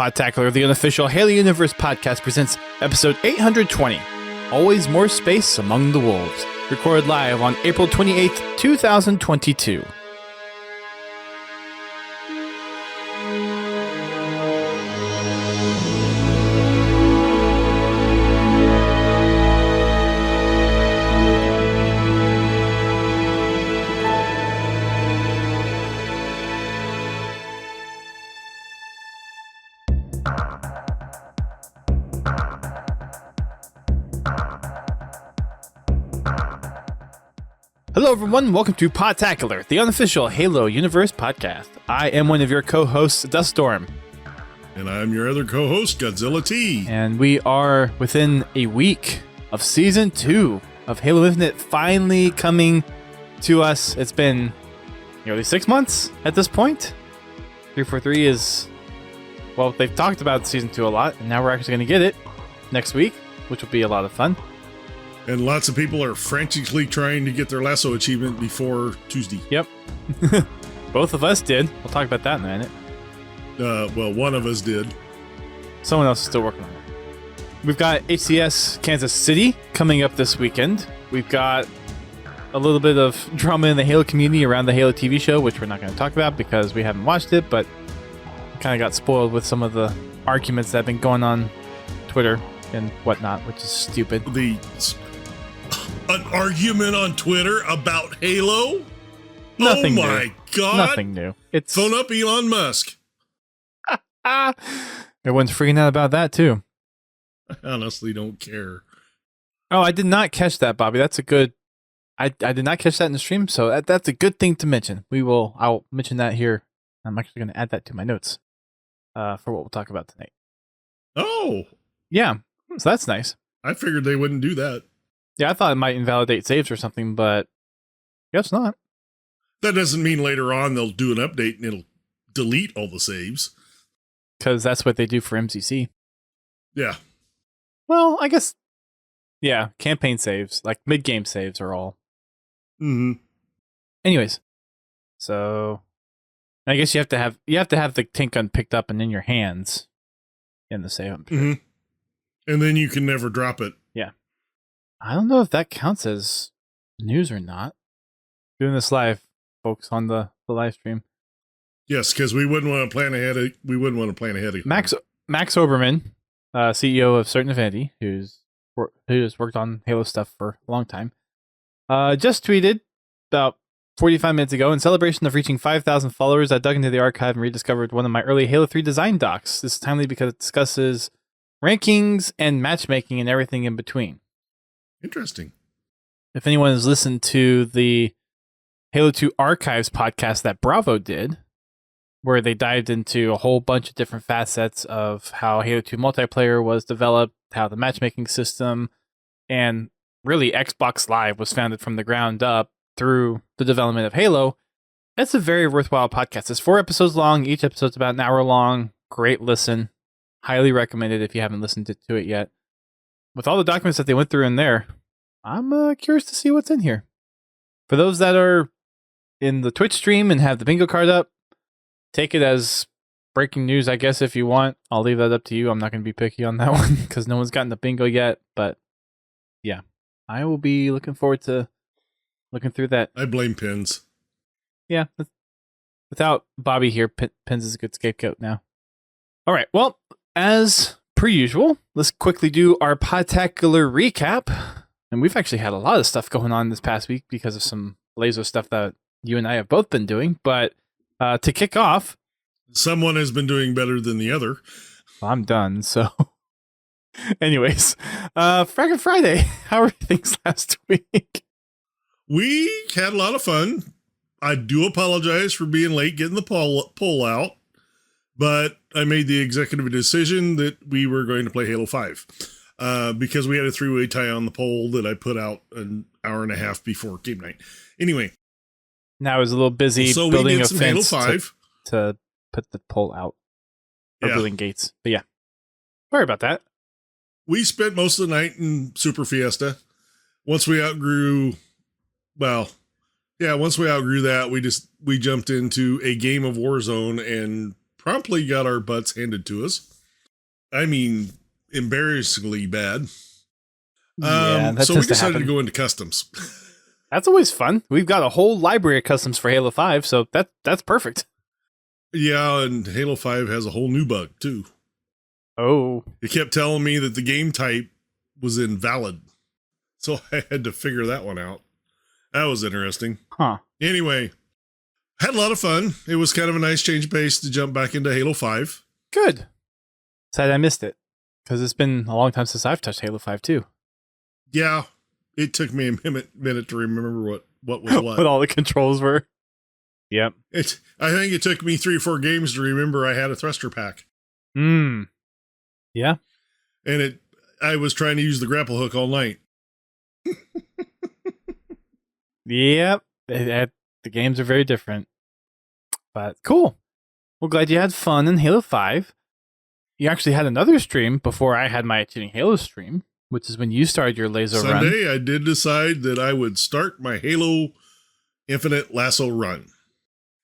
Podtacular, the unofficial Halo Universe podcast, presents episode 820, Always More Space Among the Wolves, recorded live on April 28th, 2022. Hello everyone, welcome to Podtacular, the unofficial Halo Universe podcast. I am one of your co-hosts, Duststorm. And I'm your other co-host, Godzilla T. And we are within a week of Season 2 of Halo Infinite finally coming to us. It's been nearly 6 months at this point. 343 is, well, they've talked about Season 2 a lot, and now we're actually going to get it next week, which will be a lot of fun. And lots of people are frantically trying to get their lasso achievement before Tuesday. Yep. Both of us did. We'll talk about that in a minute. Well, one of us did. Someone else is still working on it. We've got HCS Kansas City coming up this weekend. We've got a little bit of drama in the Halo community around the Halo TV show, which we're not going to talk about because we haven't watched it, but kind of got spoiled with some of the arguments that have been going on Twitter and whatnot, which is stupid. An argument on Twitter about Halo? Nothing oh my new. God. Nothing new. It's Phone up Elon Musk. Everyone's freaking out about that too. I honestly don't care. Oh, I did not catch that, Bobby. That's a good. I did not catch that in the stream, so that's a good thing to mention. I'll mention that here. I'm actually going to add that to my notes for what we'll talk about tonight. Oh. Yeah, so that's nice. I figured they wouldn't do that. Yeah, I thought it might invalidate saves or something, but guess not. That doesn't mean later on they'll do an update and it'll delete all the saves. Because that's what they do for MCC. Yeah. Well, I guess, yeah, campaign saves, like mid-game saves are all. Mm-hmm. Anyways, so I guess you have to have the tank gun picked up and in your hands in the save. I'm sure. Mm-hmm. And then you can never drop it. Yeah. I don't know if that counts as news or not. Doing this live, folks, on the live stream. Yes, because we wouldn't want to plan ahead. Max Oberman, CEO of Certain Affinity, who's worked on Halo stuff for a long time, just tweeted about 45 minutes ago, in celebration of reaching 5,000 followers, I dug into the archive and rediscovered one of my early Halo 3 design docs. This is timely because it discusses rankings and matchmaking and everything in between. Interesting. If anyone has listened to the Halo 2 Archives podcast that Bravo did, where they dived into a whole bunch of different facets of how Halo 2 multiplayer was developed, how the matchmaking system, and really Xbox Live was founded from the ground up through the development of Halo, it's a very worthwhile podcast. It's 4 episodes long. Each episode's about an hour long. Great listen. Highly recommended if you haven't listened to it yet. With all the documents that they went through in there, I'm curious to see what's in here. For those that are in the Twitch stream and have the bingo card up, take it as breaking news, I guess, if you want. I'll leave that up to you. I'm not going to be picky on that one because no one's gotten the bingo yet. But yeah, I will be looking forward to looking through that. I blame Pins. Yeah. Without Bobby here, Pins is a good scapegoat now. All right. Well, as per usual, let's quickly do our Podtacular recap. And we've actually had a lot of stuff going on this past week because of some laser stuff that you and I have both been doing. But to kick off, someone has been doing better than the other. I'm done. So anyways, Frackin' Friday. How were things last week? We had a lot of fun. I do apologize for being late getting the poll out, but I made the executive decision that we were going to play Halo 5 because we had a 3-way tie on the poll that I put out an hour and a half before game night. Anyway. Now I was a little busy building a fence to put the poll out. Or building gates. But yeah. Sorry about that. We spent most of the night in Super Fiesta. Once we outgrew that, we jumped into a game of Warzone and promptly got our butts handed to us. I mean, embarrassingly bad. Yeah, that So we tends to decided to happen. go into customs. That's always fun. We've got a whole library of customs for Halo 5, so that's perfect. Yeah, and Halo 5 has a whole new bug, too. Oh. It kept telling me that the game type was invalid. So I had to figure that one out. That was interesting. Huh. Anyway, had a lot of fun. It was kind of a nice change of pace to jump back into Halo 5. Good. Sad I missed it, because it's been a long time since I've touched Halo 5, too. Yeah, it took me a minute to remember what was what. What all the controls were. Yep. I think it took me 3 or 4 games to remember I had a thruster pack. Yeah. And I was trying to use the grapple hook all night. Yep. The games are very different. But cool. Well, glad you had fun in Halo 5. You actually had another stream before I had my Achieving Halo stream, which is when you started your laser run. Sunday, I did decide that I would start my Halo Infinite Lasso run.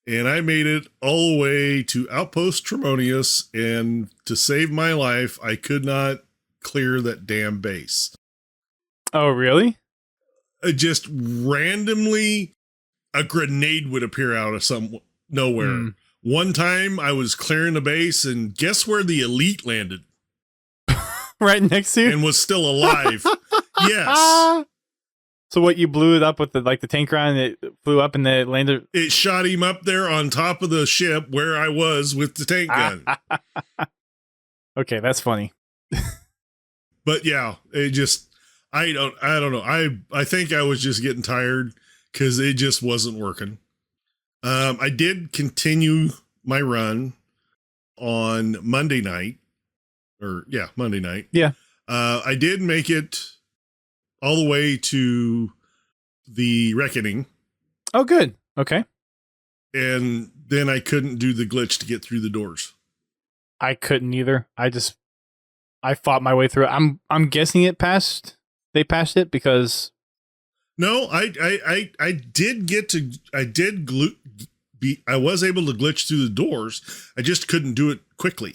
And I made it all the way to Outpost Tremonius, and to save my life, I could not clear that damn base. Oh, really? Just randomly, a grenade would appear out of nowhere. One time, I was clearing the base, and guess where the Elite landed? Right next to you? And was still alive. Yes. So what, you blew it up with the tank round, and it flew up and then it landed? It shot him up there on top of the ship where I was with the tank gun. Okay, that's funny. But yeah, it just, I don't know. I think I was just getting tired because it just wasn't working. I did continue my run on Monday night. Monday night. Yeah. I did make it all the way to the Reckoning. Oh, good. Okay. And then I couldn't do the glitch to get through the doors. I couldn't either. I fought my way through it. I'm guessing they passed it because. No, I was able to glitch through the doors. I just couldn't do it quickly.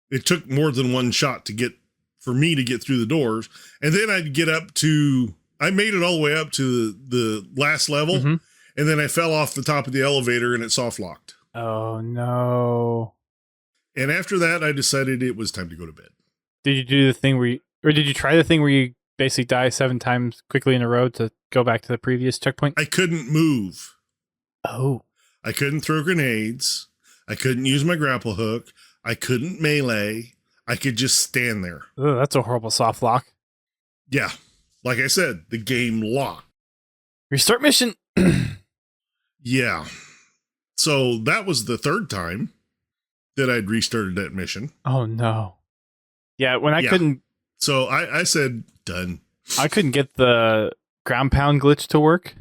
It took more than one shot for me to get through the doors. And then I made it all the way up to the last level. Mm-hmm. And then I fell off the top of the elevator and it soft locked. Oh no. And after that, I decided it was time to go to bed. Did you do the thing did you try the thing where you basically die 7 times quickly in a row to go back to the previous checkpoint? I couldn't move. Oh. I couldn't throw grenades. I couldn't use my grapple hook. I couldn't melee. I could just stand there. Oh, that's a horrible soft lock. Yeah. Like I said, the game locked. Restart mission. Yeah. So that was the 3rd time that I'd restarted that mission. Oh, no. Yeah, when I couldn't... So I said, done. I couldn't get the ground pound glitch to work.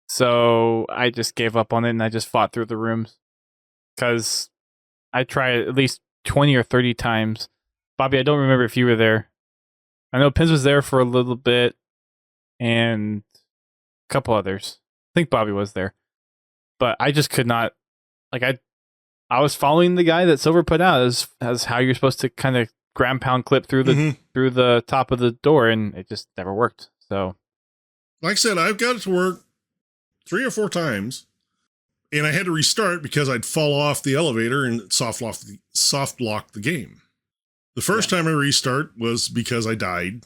So I just gave up on it and I just fought through the rooms. Because I tried at least 20 or 30 times. Bobby, I don't remember if you were there. I know Pins was there for a little bit. And a couple others. I think Bobby was there. But I just could not... I was following the guy that Silver put out as how you're supposed to kind of ground pound clip through the top of the door, and it just never worked. So, like I said, I've got it to work 3 or 4 times, and I had to restart because I'd fall off the elevator and soft lock the game. The first time I restart was because I died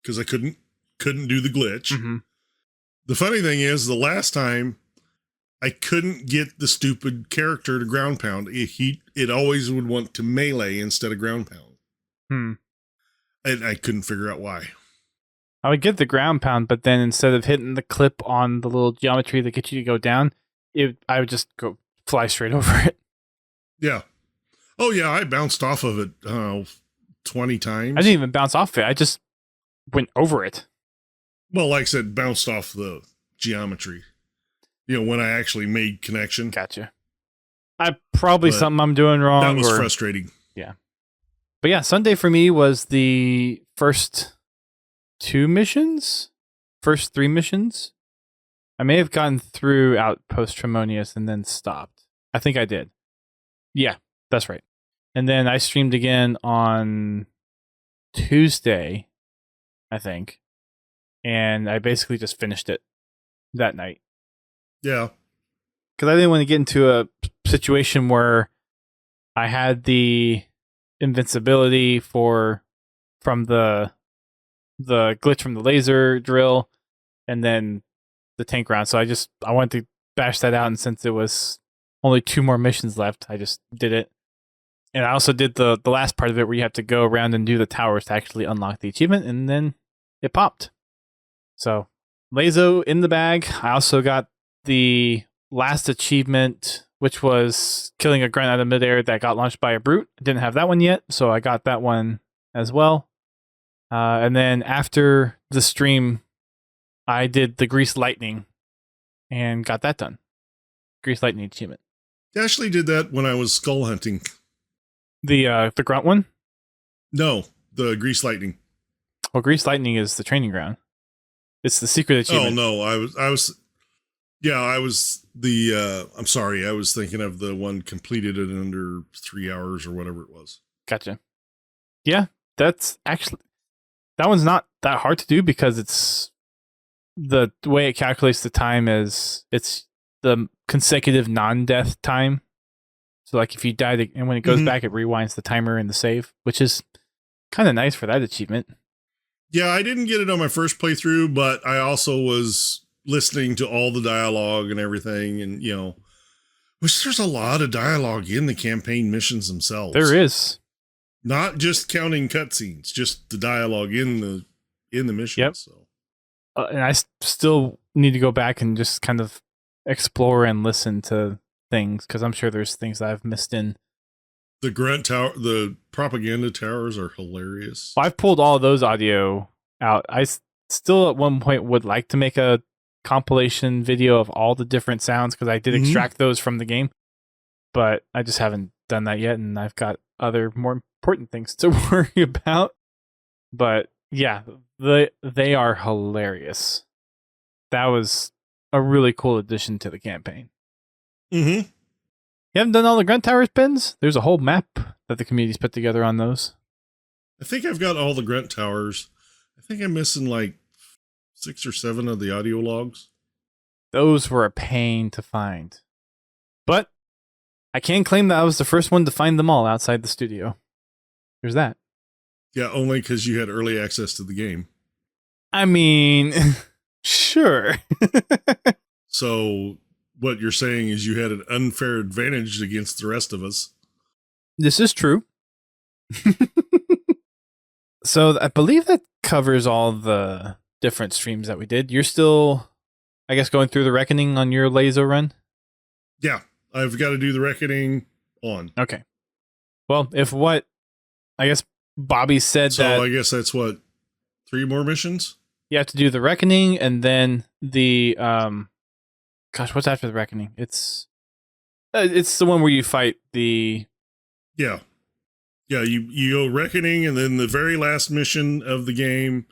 because I couldn't do the glitch. Mm-hmm. The funny thing is, the last time I couldn't get the stupid character to ground pound. It always would want to melee instead of ground pound. And I couldn't figure out why. I would get the ground pound, but then instead of hitting the clip on the little geometry that gets you to go down, I would just go fly straight over it. Yeah. Oh yeah, I bounced off of it 20 times. I didn't even bounce off it. I just went over it. Well, like I said, bounced off the geometry. When I actually made connection. Gotcha. Something I'm doing wrong. That was frustrating. Yeah. But yeah, Sunday for me was the first 3 missions. I may have gotten through Outpost Tremonius and then stopped. I think I did. Yeah, that's right. And then I streamed again on Tuesday, I think, and I basically just finished it that night. Yeah. Because I didn't want to get into a situation where I had the invincibility from the glitch from the laser drill, and then the tank round. So I wanted to bash that out, and since it was only 2 more missions left, I just did it. And I also did the last part of it where you have to go around and do the towers to actually unlock the achievement, and then it popped. So, Lazo in the bag. I also got the last achievement, which was killing a grunt out of midair that got launched by a brute. I didn't have that one yet, so I got that one as well. And then after the stream, I did the Grease Lightning and got that done. Grease Lightning achievement. I actually did that when I was skull hunting. The grunt one? No, the Grease Lightning. Well, Grease Lightning is the training ground. It's the secret achievement. Oh no, I was the I'm sorry, I was thinking of the one completed in under 3 hours or whatever it was. Gotcha. Yeah, that one's not that hard to do because it's the way it calculates the time is it's the consecutive non-death time. So like if you died and when it goes back, it rewinds the timer in the save, which is kind of nice for that achievement. Yeah, I didn't get it on my first playthrough, but I also was listening to all the dialogue and everything, and which there's a lot of dialogue in the campaign missions themselves. There is. Not just counting cutscenes, just the dialogue in the mission. Yep. So. And I still need to go back and just kind of explore and listen to things because I'm sure there's things that I've missed in. The grunt tower, the propaganda towers are hilarious. I've pulled all of those audio out. I still at one point would like to make a compilation video of all the different sounds because I did extract those from the game, but I just haven't done that yet, and I've got other more important things to worry about. But yeah, they are hilarious. That was a really cool addition to the campaign. Mm-hmm. You haven't done all the Grunt Towers pins? There's a whole map that the community's put together on those. I think I've got all the Grunt Towers. I think I'm missing like 6 or 7 of the audio logs. Those were a pain to find. But I can claim that I was the first one to find them all outside the studio. There's that. Yeah, only because you had early access to the game. I mean, sure. So what you're saying is you had an unfair advantage against the rest of us. This is true. So I believe that covers all the different streams that we did. You're still, I guess, going through the Reckoning on your Lazo run? Yeah, I've got to do the Reckoning on. Okay. Well, I guess Bobby said so that... So I guess that's 3 more missions? You have to do the Reckoning and then the... Gosh, what's after the Reckoning? It's the one where you fight the... Yeah. Yeah, you go Reckoning and then the very last mission of the game,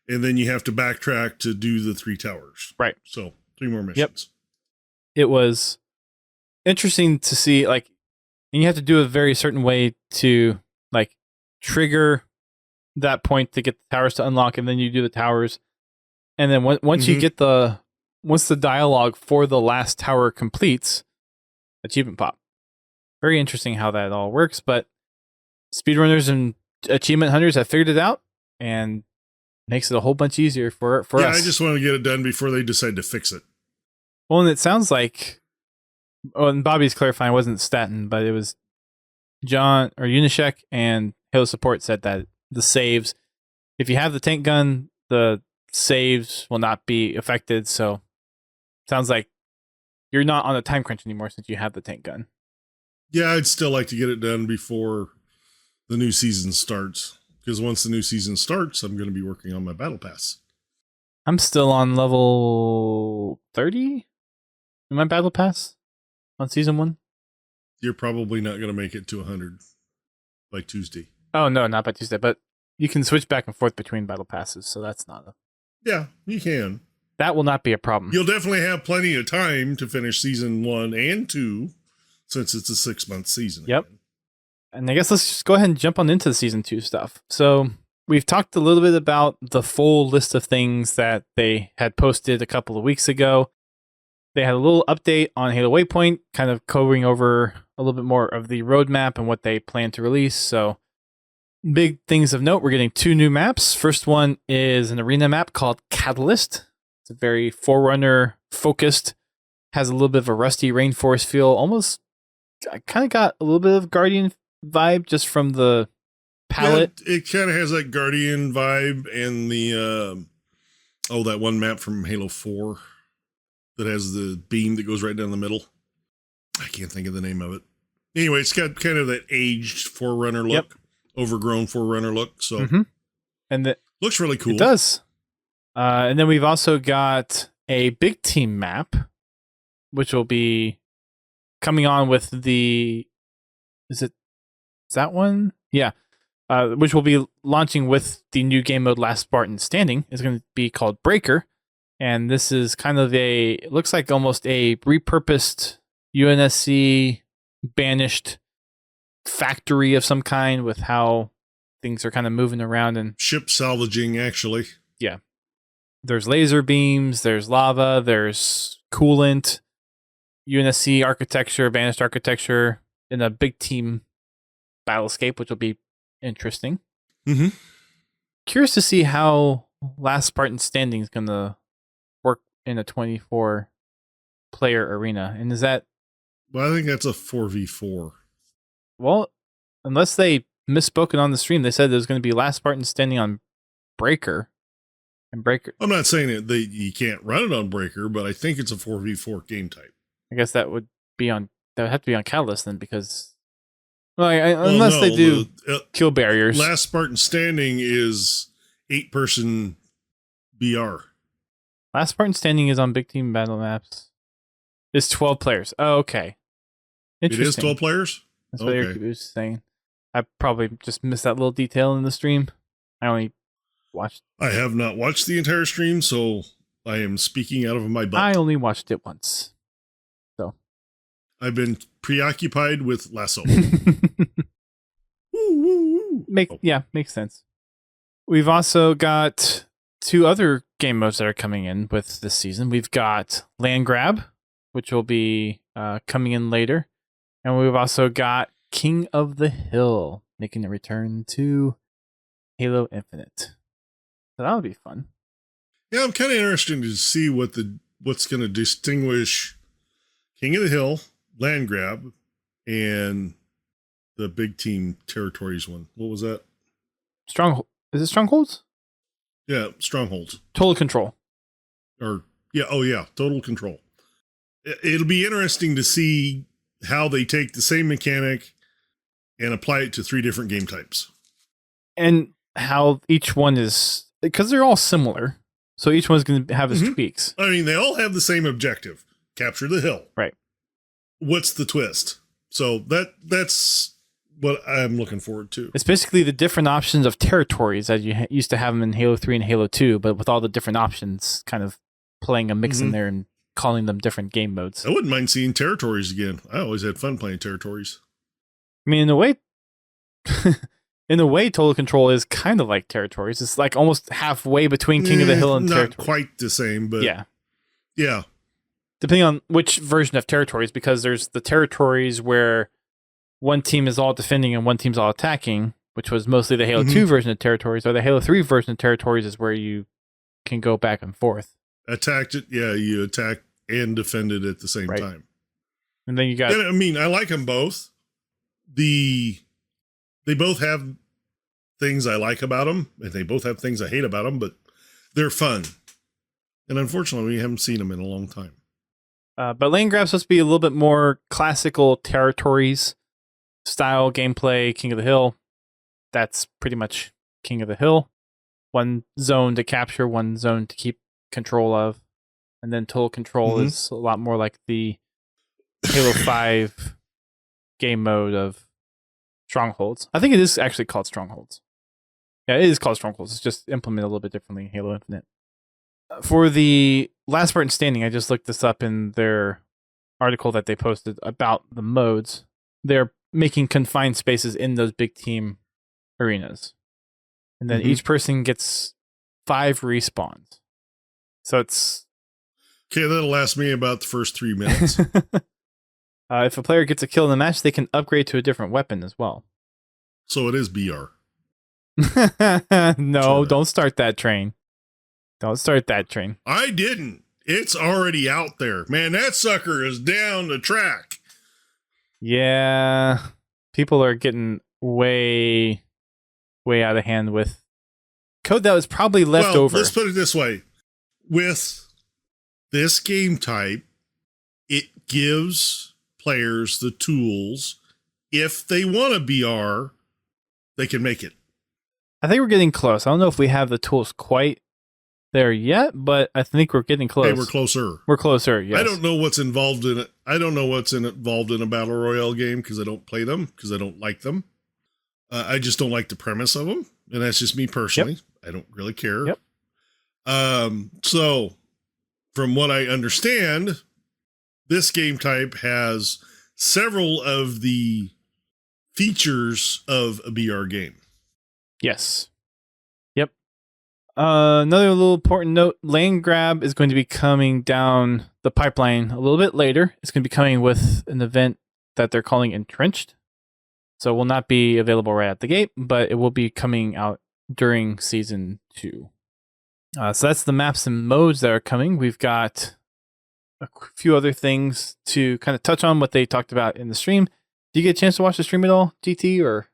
and then you have to backtrack to do the 3 towers. Right. So 3 more missions. Yep. It was interesting to see, and you have to do it a very certain way to, trigger that point to get the towers to unlock, and then you do the towers. And then once you get once the dialogue for the last tower completes, achievement pop. Very interesting how that all works, but speedrunners and achievement hunters have figured it out and makes it a whole bunch easier for us. Yeah, I just want to get it done before they decide to fix it. Well, and it sounds like, and Bobby's clarifying, it wasn't Staten, but it was John or Unishek and Halo Support said that the saves, if you have the tank gun, the saves will not be affected. So sounds like you're not on a time crunch anymore since you have the tank gun. Yeah, I'd still like to get it done before the new season starts. Because once the new season starts, I'm going to be working on my battle pass. I'm still on level 30 in my battle pass on season 1. You're probably not going to make it to 100 by Tuesday. Oh, no, not by Tuesday, but you can switch back and forth between battle passes, so that's not a... Yeah, you can. That will not be a problem. You'll definitely have plenty of time to finish season 1 and 2 since it's a 6-month season. Yep. Again. And I guess let's just go ahead and jump on into the Season 2 stuff. So we've talked a little bit about the full list of things that they had posted a couple of weeks ago. They had a little update on Halo Waypoint, kind of covering over a little bit more of the roadmap and what they plan to release. So big things of note, we're getting 2 new maps. First one is an arena map called Catalyst. It's a very Forerunner focused, has a little bit of a rusty rainforest feel. Almost, I kind of got a little bit of Guardian vibe just from the palette. Yeah, it kind of has that Guardian vibe and the that one map from Halo 4 that has the beam that goes right down the middle. I can't think of the name of it. Anyway, it's got kind of that aged Forerunner look, overgrown Forerunner look. So, and it looks really cool. It does. And then we've also got a big team map, which will be coming on with the. Is that one? Yeah. Which will be launching with the new game mode Last Spartan Standing. It's going to be called Breaker. And this is kind of it looks like almost a repurposed UNSC banished factory of some kind with how things are kind of moving around and ship salvaging, actually. Yeah. There's laser beams, there's lava, there's coolant, UNSC architecture, banished architecture in a big team battlescape, which will be interesting. Curious to see how Last Spartan Standing is going to work in a 24 player arena. And is that... Well, I think that's a 4v4. Well, unless they misspoken on the stream, they said there's going to be Last Spartan Standing on Breaker. And Breaker... I'm not saying you can't run it on Breaker, but I think it's a 4v4 game type. I guess that would have to be on Catalyst then, because... Well, unless they do kill barriers. Last Spartan Standing is 8-person BR. Last Spartan Standing is on big team battle maps. It's 12 players. Oh, okay. Interesting. It is 12 players? That's what Eric was saying. I probably just missed that little detail in the stream. I have not watched the entire stream, so I am speaking out of my butt. I only watched it once. So I've been preoccupied with Lasso. Makes sense. We've also got 2 other game modes that are coming in with this season. We've got Land Grab, which will be coming in later. And we've also got King of the Hill, making a return to Halo Infinite. So that'll be fun. Yeah, I'm kind of interested to see what's going to distinguish King of the Hill, Land Grab, and the big team territories one. What was that? Stronghold. Is it Strongholds? Yeah, Strongholds. Total Control. Total Control. It'll be interesting to see how they take the same mechanic and apply it to 3 different game types. And how each one is, because they're all similar, so each one's going to have its tweaks. I mean, they all have the same objective: capture the hill. Right. What's the twist? So that's what I'm looking forward to. It's basically the different options of territories as you used to have them in Halo 3 and Halo 2, but with all the different options kind of playing a mix in there and calling them different game modes. I wouldn't mind seeing territories again. I always had fun playing territories. I mean, in a way, Total Control is kind of like territories. It's like almost halfway between King of the Hill and not territories. Quite the same, but yeah. Depending on which version of territories, because there's the territories where one team is all defending and one team's all attacking, which was mostly the Halo 2 version of territories, or the Halo 3 version of territories is where you can go back and forth. Attacked it, you attack and defended at the same time. And then you got... I mean, I like them both. They both have things I like about them, and they both have things I hate about them, but they're fun. And unfortunately, we haven't seen them in a long time. But Land Grab's supposed to be a little bit more classical territories style gameplay. King of the Hill, that's pretty much King of the Hill. One zone to capture, one zone to keep control of. And then Total Control is a lot more like the Halo 5 game mode of Strongholds. I think it is actually called Strongholds. Yeah, it is called Strongholds. It's just implemented a little bit differently in Halo Infinite. For the Last Spartan Standing, I just looked this up in their article that they posted about the modes, they're making confined spaces in those big team arenas. And then each person gets 5 respawns. So it's... Okay, that'll last me about the first 3 minutes. If a player gets a kill in the match, they can upgrade to a different weapon as well. So it is BR. No, don't start that train. Don't start that train. I didn't. It's already out there. Man, that sucker is down the track. Yeah. People are getting way out of hand with code that was probably left over. Let's put it this way. With this game type, it gives players the tools. If they want a BR, they can make it. I think we're getting close. I don't know if we have the tools quite there yet, but I think we're getting close. Hey, we're closer. We're closer, yes. I don't know what's involved in it. I don't know what's involved in a battle royale game because I don't play them, because I don't like them. I just don't like the premise of them, and that's just me personally. Yep. I don't really care. Yep. So, from what I understand, this game type has several of the features of a BR game. Yes. Yep. Another little important note, land grab is going to be coming down the pipeline a little bit later. It's going to be coming with an event that they're calling Entrenched. So it will not be available right at the gate, but it will be coming out during Season 2. So that's the maps and modes that are coming. We've got a few other things to kind of touch on what they talked about in the stream. Did you get a chance to watch the stream at all, GT, or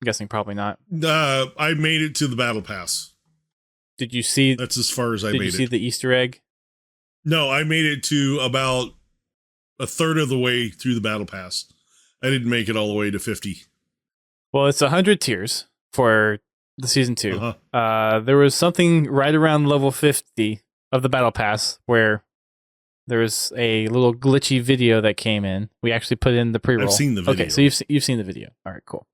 I'm guessing probably not? I made it to the battle pass. Did you see? That's as far as I made it. Did you see the Easter egg? No, I made it to about a third of the way through the battle pass. I didn't make it all the way to 50. Well, it's 100 tiers for the Season 2. There was something right around level 50 of the battle pass where there was a little glitchy video that came in. We actually put in the pre-roll. I've seen the video. Okay, so you've seen the video. All right, cool.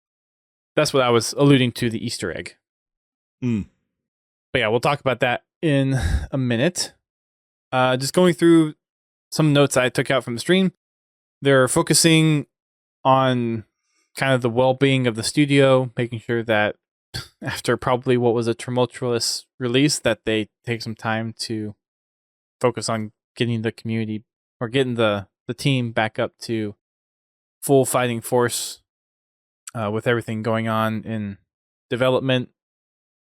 That's what I was alluding to, the Easter egg. But yeah, we'll talk about that in a minute. Just going through some notes I took out from the stream. They're focusing on kind of the well-being of the studio, making sure that after probably what was a tumultuous release, that they take some time to focus on getting the community or getting the team back up to full fighting force with everything going on in development.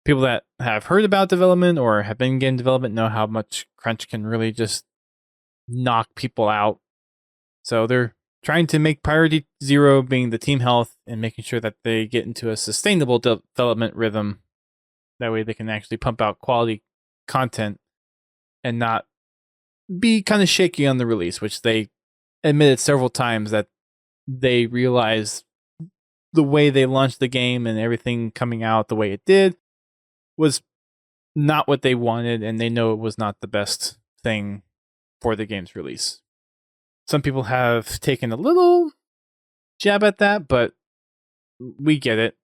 People that have heard about development or have been in game development know how much crunch can really just knock people out. So they're trying to make priority 0 being the team health and making sure that they get into a sustainable development rhythm. That way they can actually pump out quality content and not be kind of shaky on the release, which they admitted several times that they realized the way they launched the game and everything coming out the way it did was not what they wanted, and they know it was not the best thing for the game's release. Some people have taken a little jab at that, but we get it.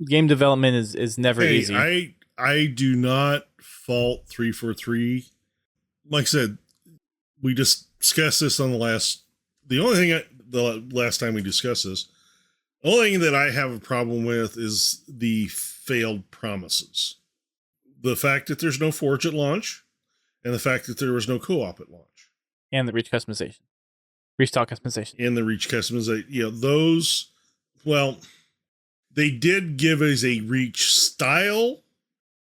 Game development is never easy. I do not fault 343. Like I said, we discussed this on the last time we discussed this. The only thing that I have a problem with is the failed promises. The fact that there's no Forge at launch, and the fact that there was no co-op at launch. And the reach customization. Reach style customization. And the reach customization. Those, well, they did give us a reach style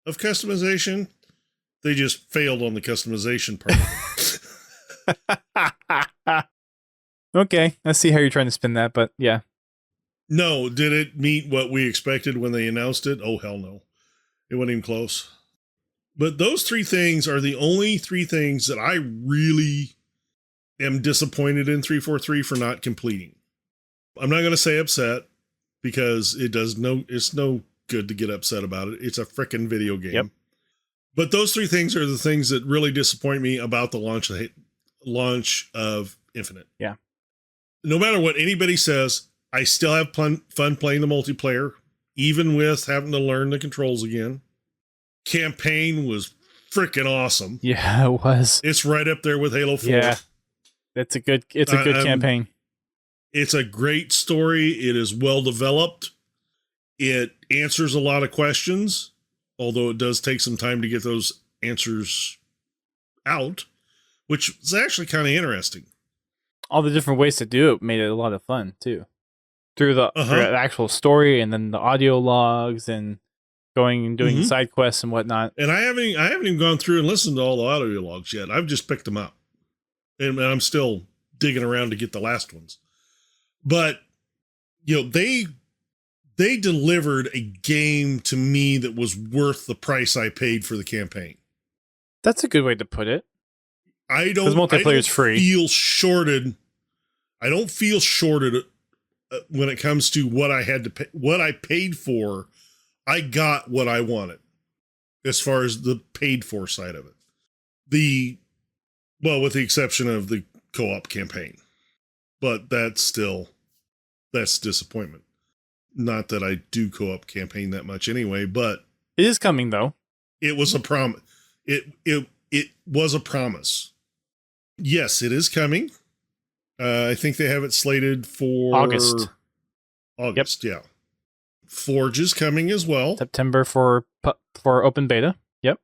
of customization. They just failed on the customization part. Okay, I see how you're trying to spin that, but yeah. No, did it meet what we expected when they announced it? Oh, hell no. It wasn't even close. But those 3 things are the only 3 things that I really am disappointed in 343 for not completing. I'm not going to say upset because it's no good to get upset about it. It's a frickin' video game. Yep. But those 3 things are the things that really disappoint me about the launch of Infinite. Yeah. No matter what anybody says, I still have fun playing the multiplayer, even with having to learn the controls again. Campaign was freaking awesome. Yeah, it was. It's right up there with Halo 4. Yeah. It's a good campaign. It's a great story. It is well developed. It answers a lot of questions, although it does take some time to get those answers out, which is actually kind of interesting. All the different ways to do it made it a lot of fun too. Through the actual story and then the audio logs and going and doing the side quests and whatnot. And I haven't even gone through and listened to all the audio logs yet. I've just picked them up. And I'm still digging around to get the last ones. But they delivered a game to me that was worth the price I paid for the campaign. That's a good way to put it. I don't feel shorted. I don't feel shorted when it comes to what I had to pay, what I paid for. I got what I wanted as far as the paid for side of it. With the exception of the co-op campaign, but that's disappointment. Not that I do co-op campaign that much anyway, but it is coming though. It was a promise. It was a promise. Yes, it is coming. I think they have it slated for August. Yeah. Forge is coming as well. September for open beta. Yep.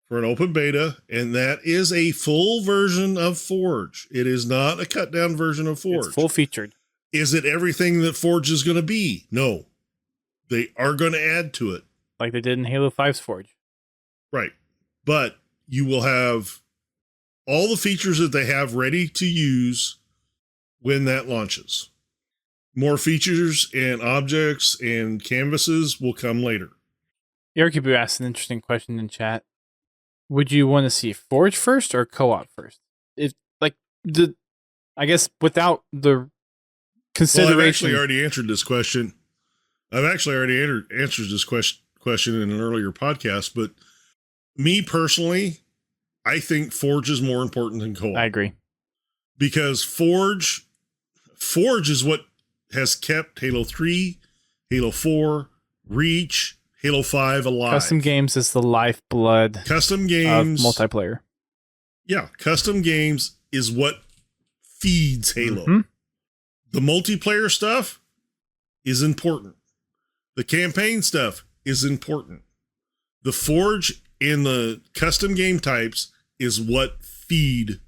For an open beta, and that is a full version of Forge. It is not a cut down version of Forge. It's full featured. Is it everything that Forge is going to be? No. They are going to add to it. Like they did in Halo 5's Forge. Right. But you will have all the features that they have ready to use when that launches. More features and objects and canvases will come later. Yarkibu asked an interesting question in chat. Would you want to see Forge first or co-op first? I guess without the consideration. Well, I've actually already answered this question. I've actually already answered this question in an earlier podcast, but me personally, I think Forge is more important than co-op. I agree. Because Forge is what has kept Halo 3, Halo 4, Reach, Halo 5 alive. Custom games is the lifeblood custom games of multiplayer. Yeah, custom games is what feeds Halo. Mm-hmm. The multiplayer stuff is important. The campaign stuff is important. The Forge and the custom game types is what feed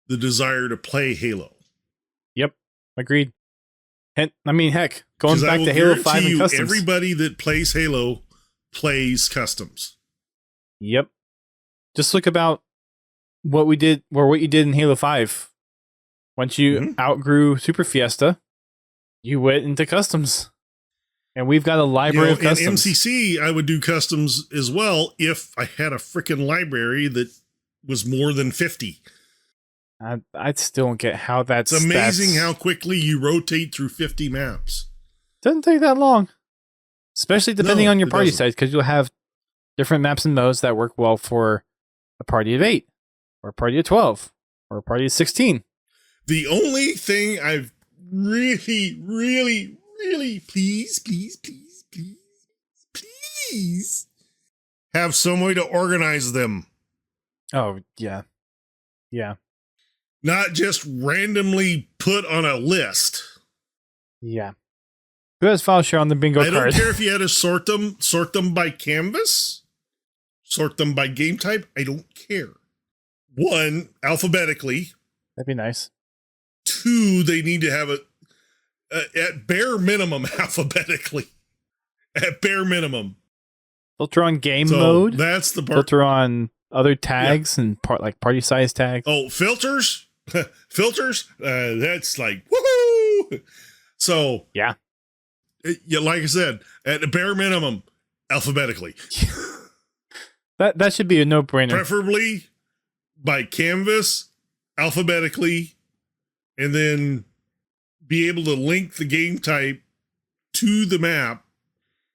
the desire to play Halo. Yep, agreed. And I mean, heck, going back to Halo 5 and customs. Everybody that plays Halo plays customs. Yep. Just look about what you did in Halo 5. Once you outgrew Super Fiesta, you went into customs. And we've got a library of customs. In MCC, I would do customs as well if I had a freaking library that was more than 50. I still don't get how that's... It's amazing how quickly you rotate through 50 maps. Doesn't take that long. Especially depending on your party size, because you'll have different maps and modes that work well for a party of 8, or a party of 12, or a party of 16. The only thing I've really, please have some way to organize them. Oh, yeah. Yeah. Not just randomly put on a list. Yeah. Who has file share on the bingo card? I don't care if you had to sort them by canvas, sort them by game type. I don't care. 1, alphabetically. That'd be nice. 2, they need to have it at bare minimum alphabetically. At bare minimum. Filter on game mode. That's the part. Filter on other tags and party size tags. Oh, filters? Filters? That's like, woohoo! So, yeah, like I said, at a bare minimum, alphabetically. that should be a no-brainer. Preferably by canvas, alphabetically, and then be able to link the game type to the map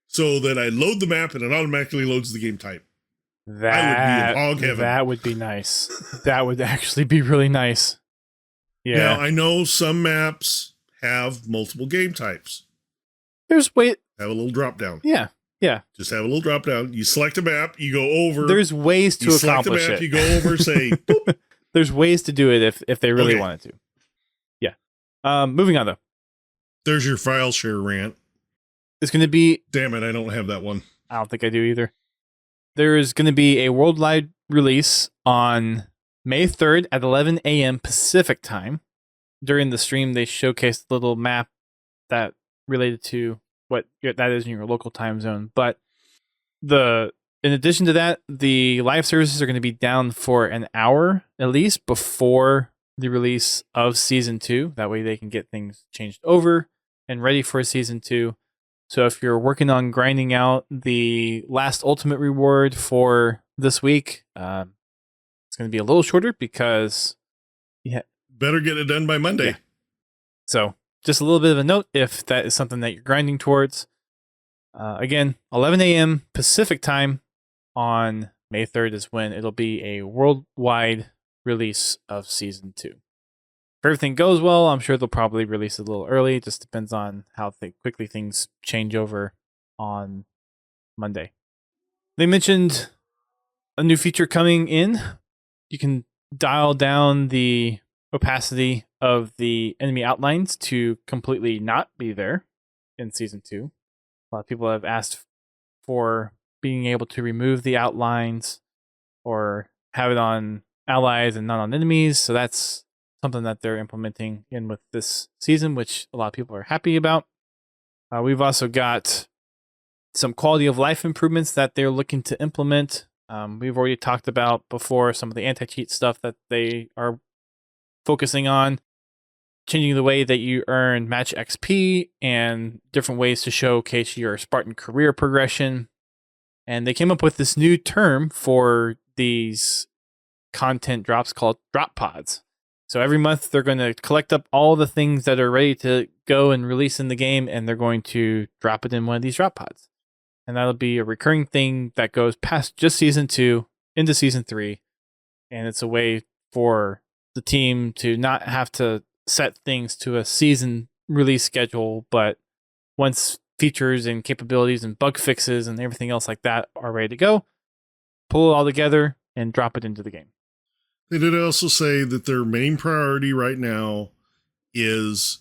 so that I load the map and it automatically loads the game type. That I would be in hog heaven. That would be nice. That would actually be really nice. Yeah. Now, I know some maps have multiple game types. Have a little drop down. Yeah. Yeah. Just have a little drop down. You select a map, you go over. There's ways to accomplish it. You go over, say, boop, there's ways to do it if they really Okay. wanted to. Yeah. Moving on though. There's your file share rant. It's going to be. Damn it, I don't have that one. I don't think I do either. There is going to be a worldwide release on May 3rd at 11 a.m. Pacific time. During the stream, they showcased a little map that related to what that is in your local time zone. But in addition to that, the live services are going to be down for an hour at least before the release of season 2. That way they can get things changed over and ready for season 2. So if you're working on grinding out the last ultimate reward for this week, it's going to be a little shorter because better get it done by Monday. Yeah. So just a little bit of a note if that is something that you're grinding towards. Again, 11 a.m. Pacific time on May 3rd is when it'll be a worldwide release of season 2. If everything goes well, I'm sure they'll probably release it a little early. It just depends on how quickly things change over on Monday. They mentioned a new feature coming in. You can dial down the opacity of the enemy outlines to completely not be there in season 2. A lot of people have asked for being able to remove the outlines or have it on allies and not on enemies. So that's something that they're implementing in with this season, which a lot of people are happy about. We've also got some quality of life improvements that they're looking to implement. We've already talked about before some of the anti-cheat stuff that they are focusing on, changing the way that you earn match XP and different ways to showcase your Spartan career progression. And they came up with this new term for these content drops called drop pods. So every month they're going to collect up all the things that are ready to go and release in the game, and they're going to drop it in one of these drop pods. And that'll be a recurring thing that goes past just season 2 into season 3. And it's a way for the team to not have to set things to a season release schedule, but once features and capabilities and bug fixes and everything else like that are ready to go, pull it all together and drop it into the game. They did also say that their main priority right now is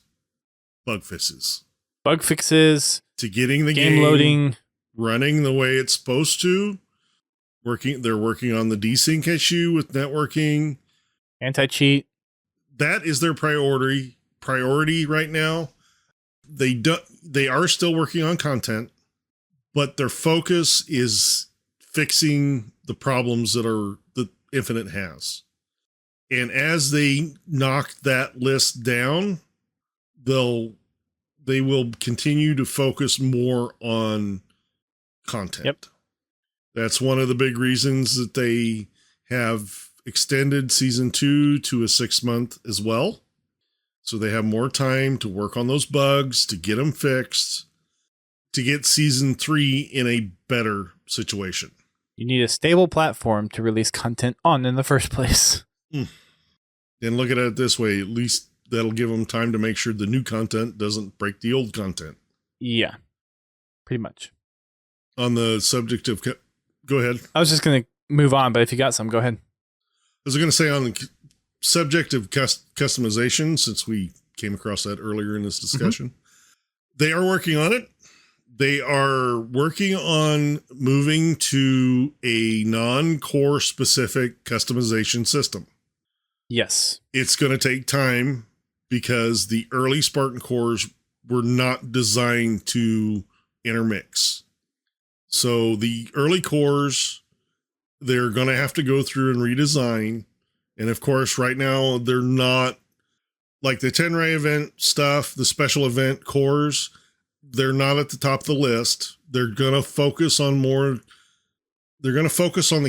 bug fixes. Bug fixes, to getting the game loading, running the way it's supposed to. They're working on the desync issue with networking, anti-cheat. That is their priority right now. They are still working on content, but their focus is fixing the problems that Infinite has. And as they knock that list down, they will continue to focus more on content. Yep. That's one of the big reasons that they have extended season 2 to a 6-month as well. So they have more time to work on those bugs, to get them fixed, to get season 3 in a better situation. You need a stable platform to release content on in the first place. And look at it this way, at least that'll give them time to make sure the new content doesn't break the old content. Yeah, pretty much. On the subject of... Go ahead. I was just going to move on, but if you got some, go ahead. I was going to say on the subject of customization, since we came across that earlier in this discussion, they are working on it. They are working on moving to a non-core specific customization system. Yes. It's going to take time because the early Spartan cores were not designed to intermix. So the early cores, they're going to have to go through and redesign. And of course, right now, they're not like the 10-ray event stuff, the special event cores. They're not at the top of the list. They're going to focus on the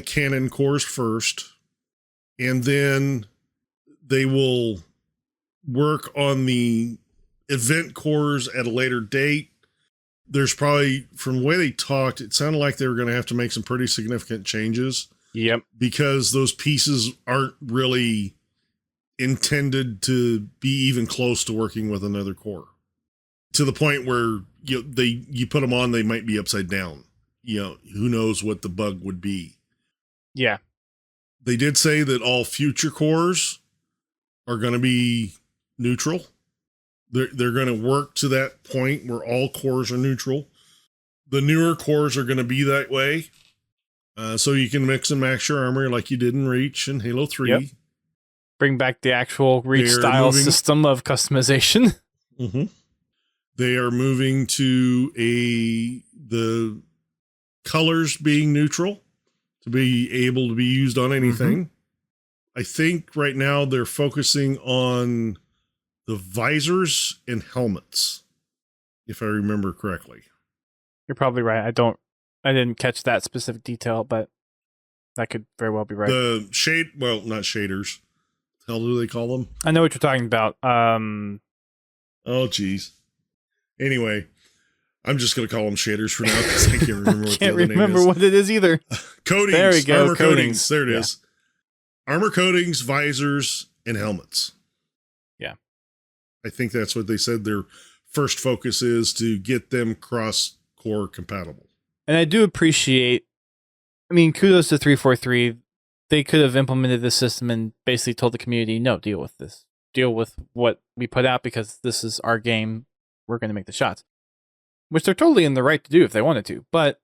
canon cores first. And then they will work on the event cores at a later date. There's probably, from the way they talked, it sounded like they were going to have to make some pretty significant changes. Yep. Because those pieces aren't really intended to be even close to working with another core. To the point where you put them on, they might be upside down. Who knows what the bug would be. Yeah. They did say that all future cores are going to be neutral. They're going to work to that point where all cores are neutral. The newer cores are going to be that way. So you can mix and match your armor like you did in Reach and Halo 3. Yep. Bring back the actual Reach style system of customization. Mm-hmm. They are moving to the colors being neutral to be able to be used on anything. Mm-hmm. I think right now they're focusing on the visors and helmets, if I remember correctly. You're probably right. I didn't catch that specific detail, but that could very well be right. The not shaders. How do they call them? I know what you're talking about. Oh, geez. Anyway, I'm just going to call them shaders for now because I can't remember what the other name is. Can't remember what it is either. Coatings. There we go. Armor coatings. There it is. Armor coatings, visors, and helmets. Yeah. I think that's what they said their first focus is, to get them cross-core compatible. And I do appreciate, kudos to 343. They could have implemented this system and basically told the community, no, deal with this. Deal with what we put out because this is our game. We're going to make the shots. Which they're totally in the right to do if they wanted to. But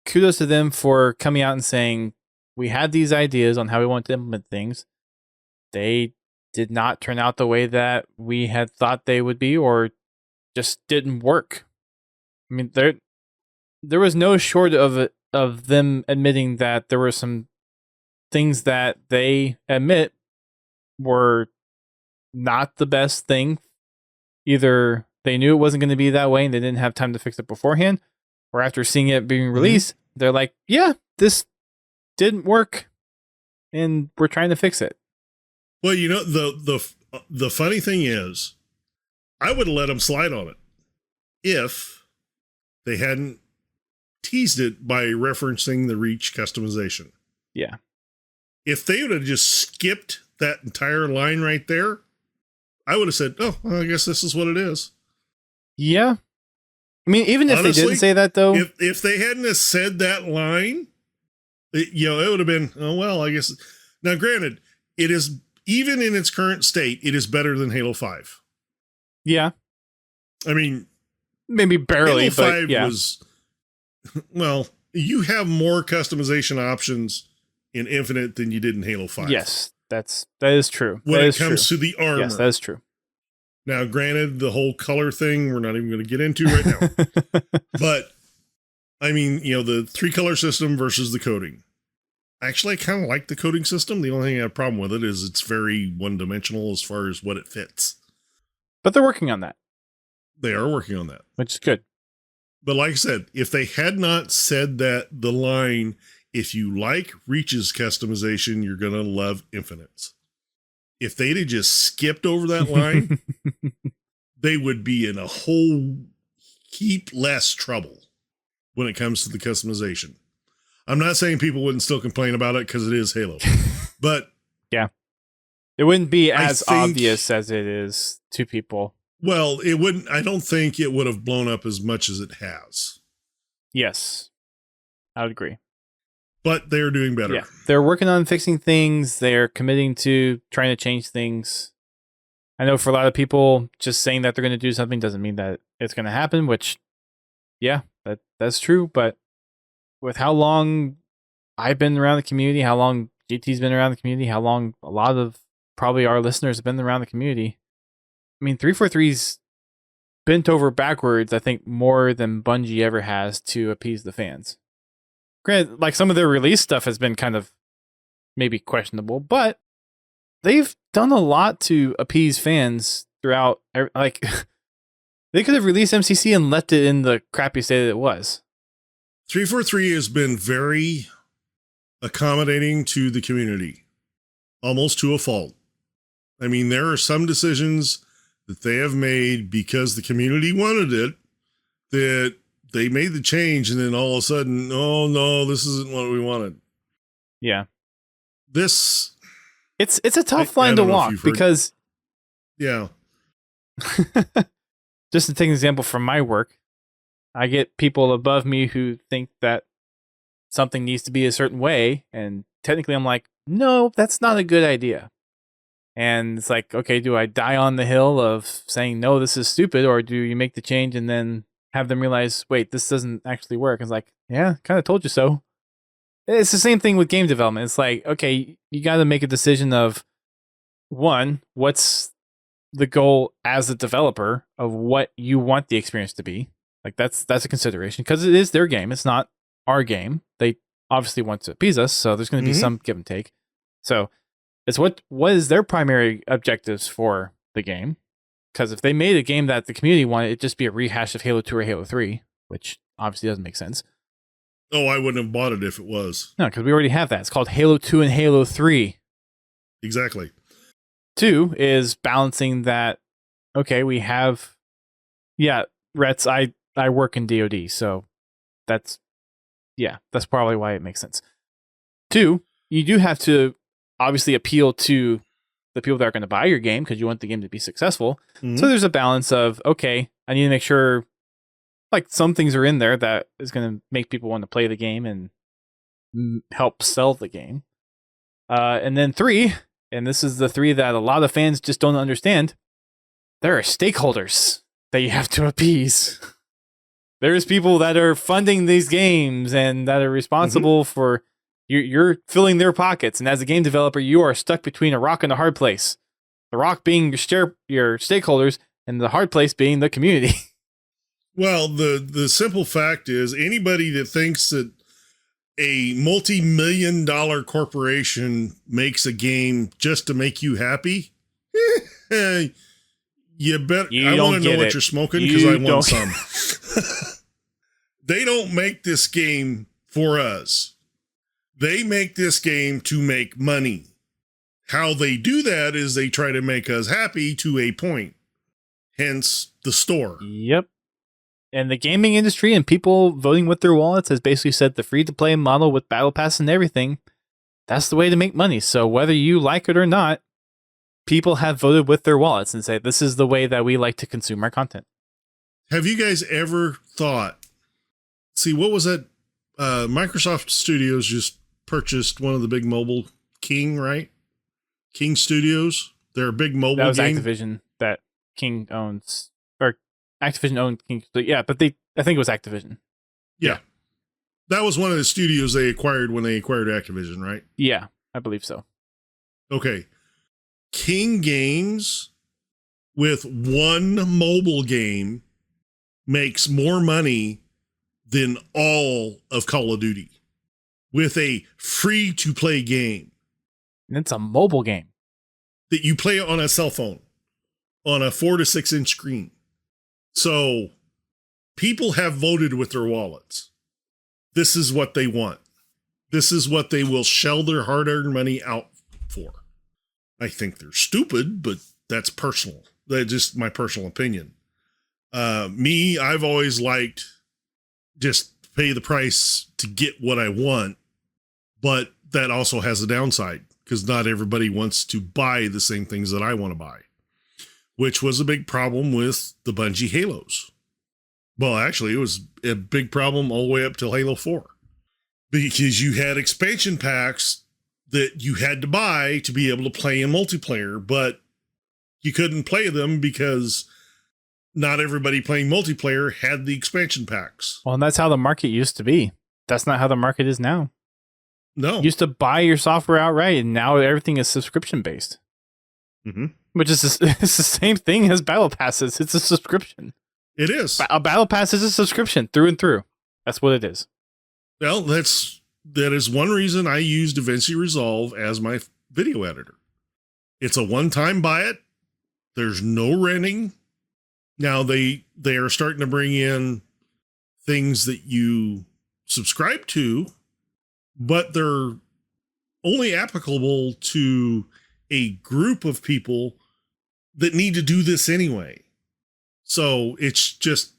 kudos to them for coming out and saying, we had these ideas on how we want to implement things. They did not turn out the way that we had thought they would be, or just didn't work. There was no short of them admitting that there were some things that they admit were not the best thing. Either they knew it wasn't going to be that way and they didn't have time to fix it beforehand, or after seeing it being released, they're like, yeah, this didn't work and we're trying to fix it. Well, the funny thing is, I would have let them slide on it if they hadn't teased it by referencing the Reach customization. Yeah. If they would have just skipped that entire line right there, I would have said, oh, well, I guess this is what it is. Yeah. Even if honestly, they didn't say that, though. If they hadn't have said that line, it would have been, oh, well, I guess. Now, granted, it is, even in its current state, it is better than Halo 5. Yeah. Maybe barely, Halo 5 but yeah. was, well, you have more customization options in Infinite than you did in Halo 5. Yes, that is true. When it comes to the armor. Yes, that is true. Now, granted, the whole color thing, we're not even going to get into right now. But, the 3-color system versus the coding. Actually, I kind of like the coding system. The only thing I have a problem with it is it's very one-dimensional as far as what it fits. But they're working on that. They are working on that. Which is good. But like I said, if they had not said the line, if you like Reach's customization, you're going to love Infinite's. If they'd have just skipped over that line, they would be in a whole heap less trouble when it comes to the customization. I'm not saying people wouldn't still complain about it because it is Halo, but yeah, it wouldn't be as obvious as it is to people. Well, it wouldn't. I don't think it would have blown up as much as it has. Yes, I would agree. But they're doing better. Yeah, they're working on fixing things. They're committing to trying to change things. I know for a lot of people, just saying that they're going to do something doesn't mean that it's going to happen, which, yeah, that's true. But with how long I've been around the community, how long GT's been around the community, how long a lot of probably our listeners have been around the community, 343's bent over backwards, I think, more than Bungie ever has to appease the fans. Granted, like some of their release stuff has been kind of maybe questionable, but they've done a lot to appease fans throughout. Like, they could have released MCC and left it in the crappy state that it was. 343 has been very accommodating to the community, almost to a fault. There are some decisions that they have made because the community wanted it, that they made the change, and then all of a sudden, oh no, this isn't what we wanted. Yeah. It's a tough line to walk because, yeah. Just to take an example from my work, I get people above me who think that something needs to be a certain way, and technically I'm like, no, that's not a good idea. And it's like, okay, do I die on the hill of saying, no, this is stupid, or do you make the change and then have them realize, wait, this doesn't actually work? It's like, yeah, kind of told you so. It's the same thing with game development. It's like, okay, you got to make a decision of, one, what's the goal as a developer of what you want the experience to be. Like that's a consideration, because it is their game. It's not our game. They obviously want to appease us, so there's going to be some give and take. So it's what is their primary objectives for the game. Because if they made a game that the community wanted, it'd just be a rehash of Halo 2 or Halo 3, which obviously doesn't make sense. Oh, I wouldn't have bought it if it was. No, because we already have that. It's called Halo 2 and Halo 3. Exactly. 2 is balancing that. Okay, we have, Rets. I work in DoD, so that's probably why it makes sense. 2, you do have to obviously appeal to the people that are going to buy your game, because you want the game to be successful. Mm-hmm. So there's a balance of, okay, I need to make sure like some things are in there that is going to make people want to play the game and help sell the game. And then 3, and this is the 3 that a lot of fans just don't understand, there are stakeholders that you have to appease. There's people that are funding these games and that are responsible for you're filling their pockets. And as a game developer, you are stuck between a rock and a hard place. The rock being your stakeholders, and the hard place being the community. Well, the simple fact is, anybody that thinks that a multi-million-dollar corporation makes a game just to make you happy, you bet. I want to know what you're smoking, because I want some. They don't make this game for us. They make this game to make money. How they do that is they try to make us happy to a point. Hence the store. Yep. And the gaming industry and people voting with their wallets has basically said the free-to-play model with Battle Pass and everything, that's the way to make money. So whether you like it or not, people have voted with their wallets and say, this is the way that we like to consume our content. Have you guys ever thought, see, what was that? Microsoft Studios just purchased one of the big mobile, King, right? King Studios. They're a big mobile game. That was Activision that King owns, or Activision owned King. Yeah, but I think it was Activision. Yeah. That was one of the studios they acquired when they acquired Activision, right? Yeah, I believe so. Okay. King Games with one mobile game makes more money than all of Call of Duty with a free-to-play game. And it's a mobile game that you play on a cell phone on a 4 to 6 inch screen. So people have voted with their wallets. This is what they want. This is what they will shell their hard-earned money out for. I think they're stupid, but that's personal. That's just my personal opinion. I've always liked just pay the price to get what I want, but that also has a downside, because not everybody wants to buy the same things that I want to buy, which was a big problem with the Bungie Halos. Well, actually, it was a big problem all the way up till Halo 4, because you had expansion packs that you had to buy to be able to play in multiplayer, but you couldn't play them because not everybody playing multiplayer had the expansion packs. Well, and that's how the market used to be. That's not how the market is now. No. You used to buy your software outright, and now everything is subscription-based. Mm-hmm. Which is it's the same thing as Battle Passes. It's a subscription. It is. A Battle Pass is a subscription through and through. That's what it is. Well, that is one reason I use DaVinci Resolve as my video editor. It's a one-time buy it. There's no renting. Now they are starting to bring in things that you subscribe to, but they're only applicable to a group of people that need to do this anyway. So it's just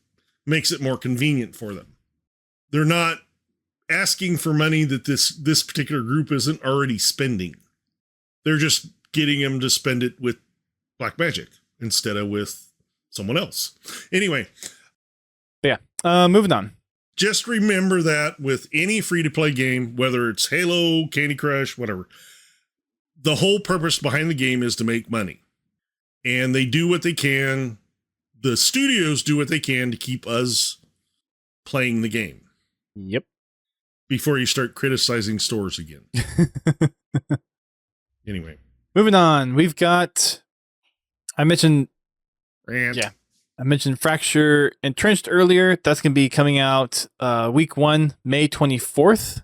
makes it more convenient for them. They're not asking for money that this particular group isn't already spending. They're just getting them to spend it with Blackmagic instead of with someone else. Anyway. Yeah. Moving on. Just remember that with any free-to-play game, whether it's Halo, Candy Crush, whatever, the whole purpose behind the game is to make money. And they do what they can. The studios do what they can to keep us playing the game. Yep. Before you start criticizing stores again. Anyway. Moving on. We've got... I mentioned Fracture Entrenched earlier. That's going to be coming out week 1, May 24th.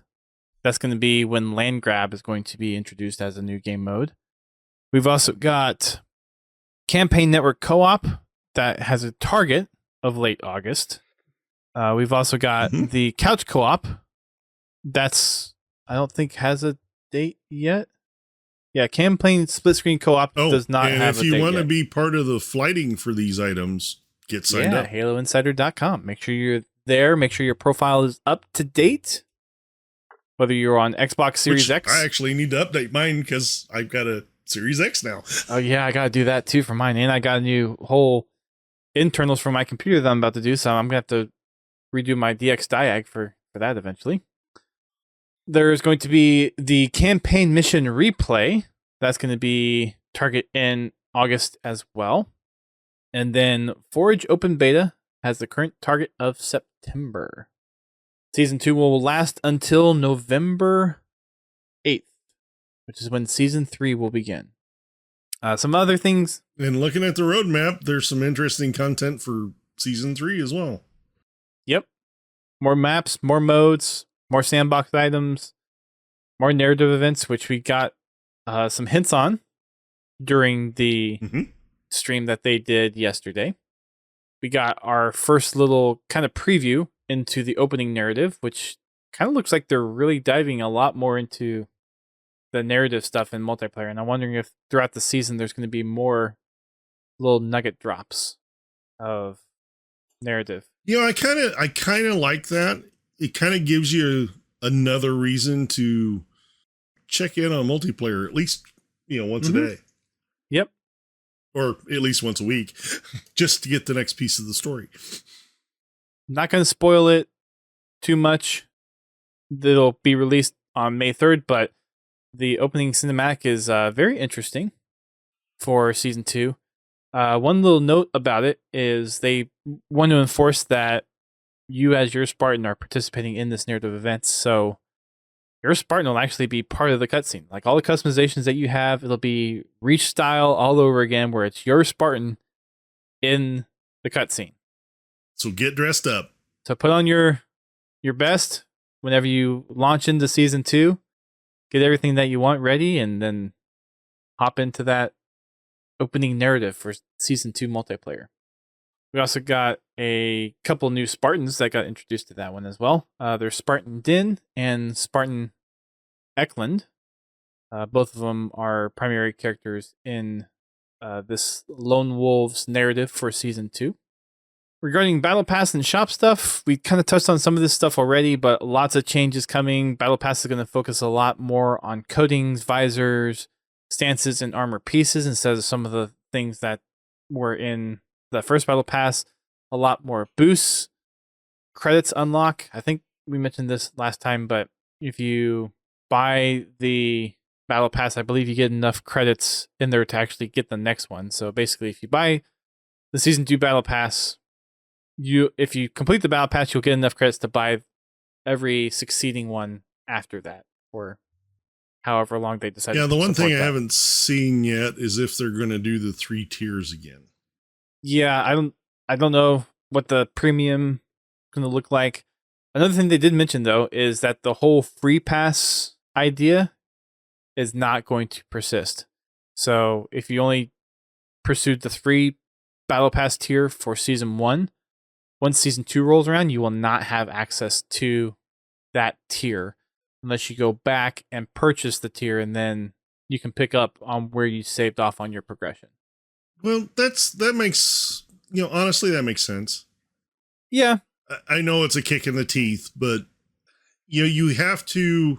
That's going to be when Land Grab is going to be introduced as a new game mode. We've also got Campaign Network Co-op that has a target of late August. We've also got the Couch Co-op. That's, I don't think, has a date yet. Yeah, Campaign Split Screen Co-op does not have a date yet. And if you want to be part of the flighting for these items, get signed up. HaloInsider.com. Make sure you're there. Make sure your profile is up to date. Whether you're on Xbox Series X. I actually need to update mine because I've got a Series X now. Oh, yeah, I got to do that too for mine. And I got a new whole internals for my computer that I'm about to do. So I'm going to have to redo my DX diag for that eventually. There's going to be the campaign mission replay. That's going to be target in August as well. And then Forge Open Beta has the current target of September. Season 2 will last until November 8th, which is when Season 3 will begin. Some other things. And looking at the roadmap, there's some interesting content for Season 3 as well. Yep. More maps, more modes, more sandbox items, more narrative events, which we got some hints on during the stream that they did yesterday. We got our first little kind of preview into the opening narrative, which kind of looks like they're really diving a lot more into the narrative stuff in multiplayer. And I'm wondering if throughout the season there's going to be more little nugget drops of narrative. You know, I kind of like that. It kind of gives you another reason to check in on multiplayer at least, once a day. Yep. Or at least once a week, just to get the next piece of the story. Not going to spoil it too much. It'll be released on May 3rd, but the opening cinematic is very interesting for Season 2. One little note about it is they want to enforce that you as your Spartan are participating in this narrative event, so your Spartan will actually be part of the cutscene. Like all the customizations that you have, it'll be Reach style all over again, where it's your Spartan in the cutscene. So get dressed up. So put on your best whenever you launch into Season 2. Get everything that you want ready, and then hop into that opening narrative for Season 2 multiplayer. We also got a couple new Spartans that got introduced to that one as well. There's Spartan Din and Spartan Eklund. Both of them are primary characters in this Lone Wolves narrative for Season 2. Regarding Battle Pass and shop stuff, we kind of touched on some of this stuff already, but lots of changes coming. Battle Pass is going to focus a lot more on coatings, visors, stances, and armor pieces instead of some of the things that were in the first Battle Pass. A lot more boosts, credits unlock. I think we mentioned this last time, but if you buy the Battle Pass, I believe you get enough credits in there to actually get the next one. So basically, if you buy the Season 2 Battle Pass, if you complete the Battle Pass, you'll get enough credits to buy every succeeding one after that, or however long they decide. Yeah, the one thing I haven't seen yet is if they're going to do the 3 tiers again. Yeah, I don't know what the premium is going to look like. Another thing they did mention though is that the whole free pass idea is not going to persist. So if you only pursued the free Battle Pass tier for Season 1, once Season 2 rolls around, you will not have access to that tier unless you go back and purchase the tier, and then you can pick up on where you saved off on your progression. Well, that makes, honestly, that makes sense. Yeah. I know it's a kick in the teeth, but, you have to,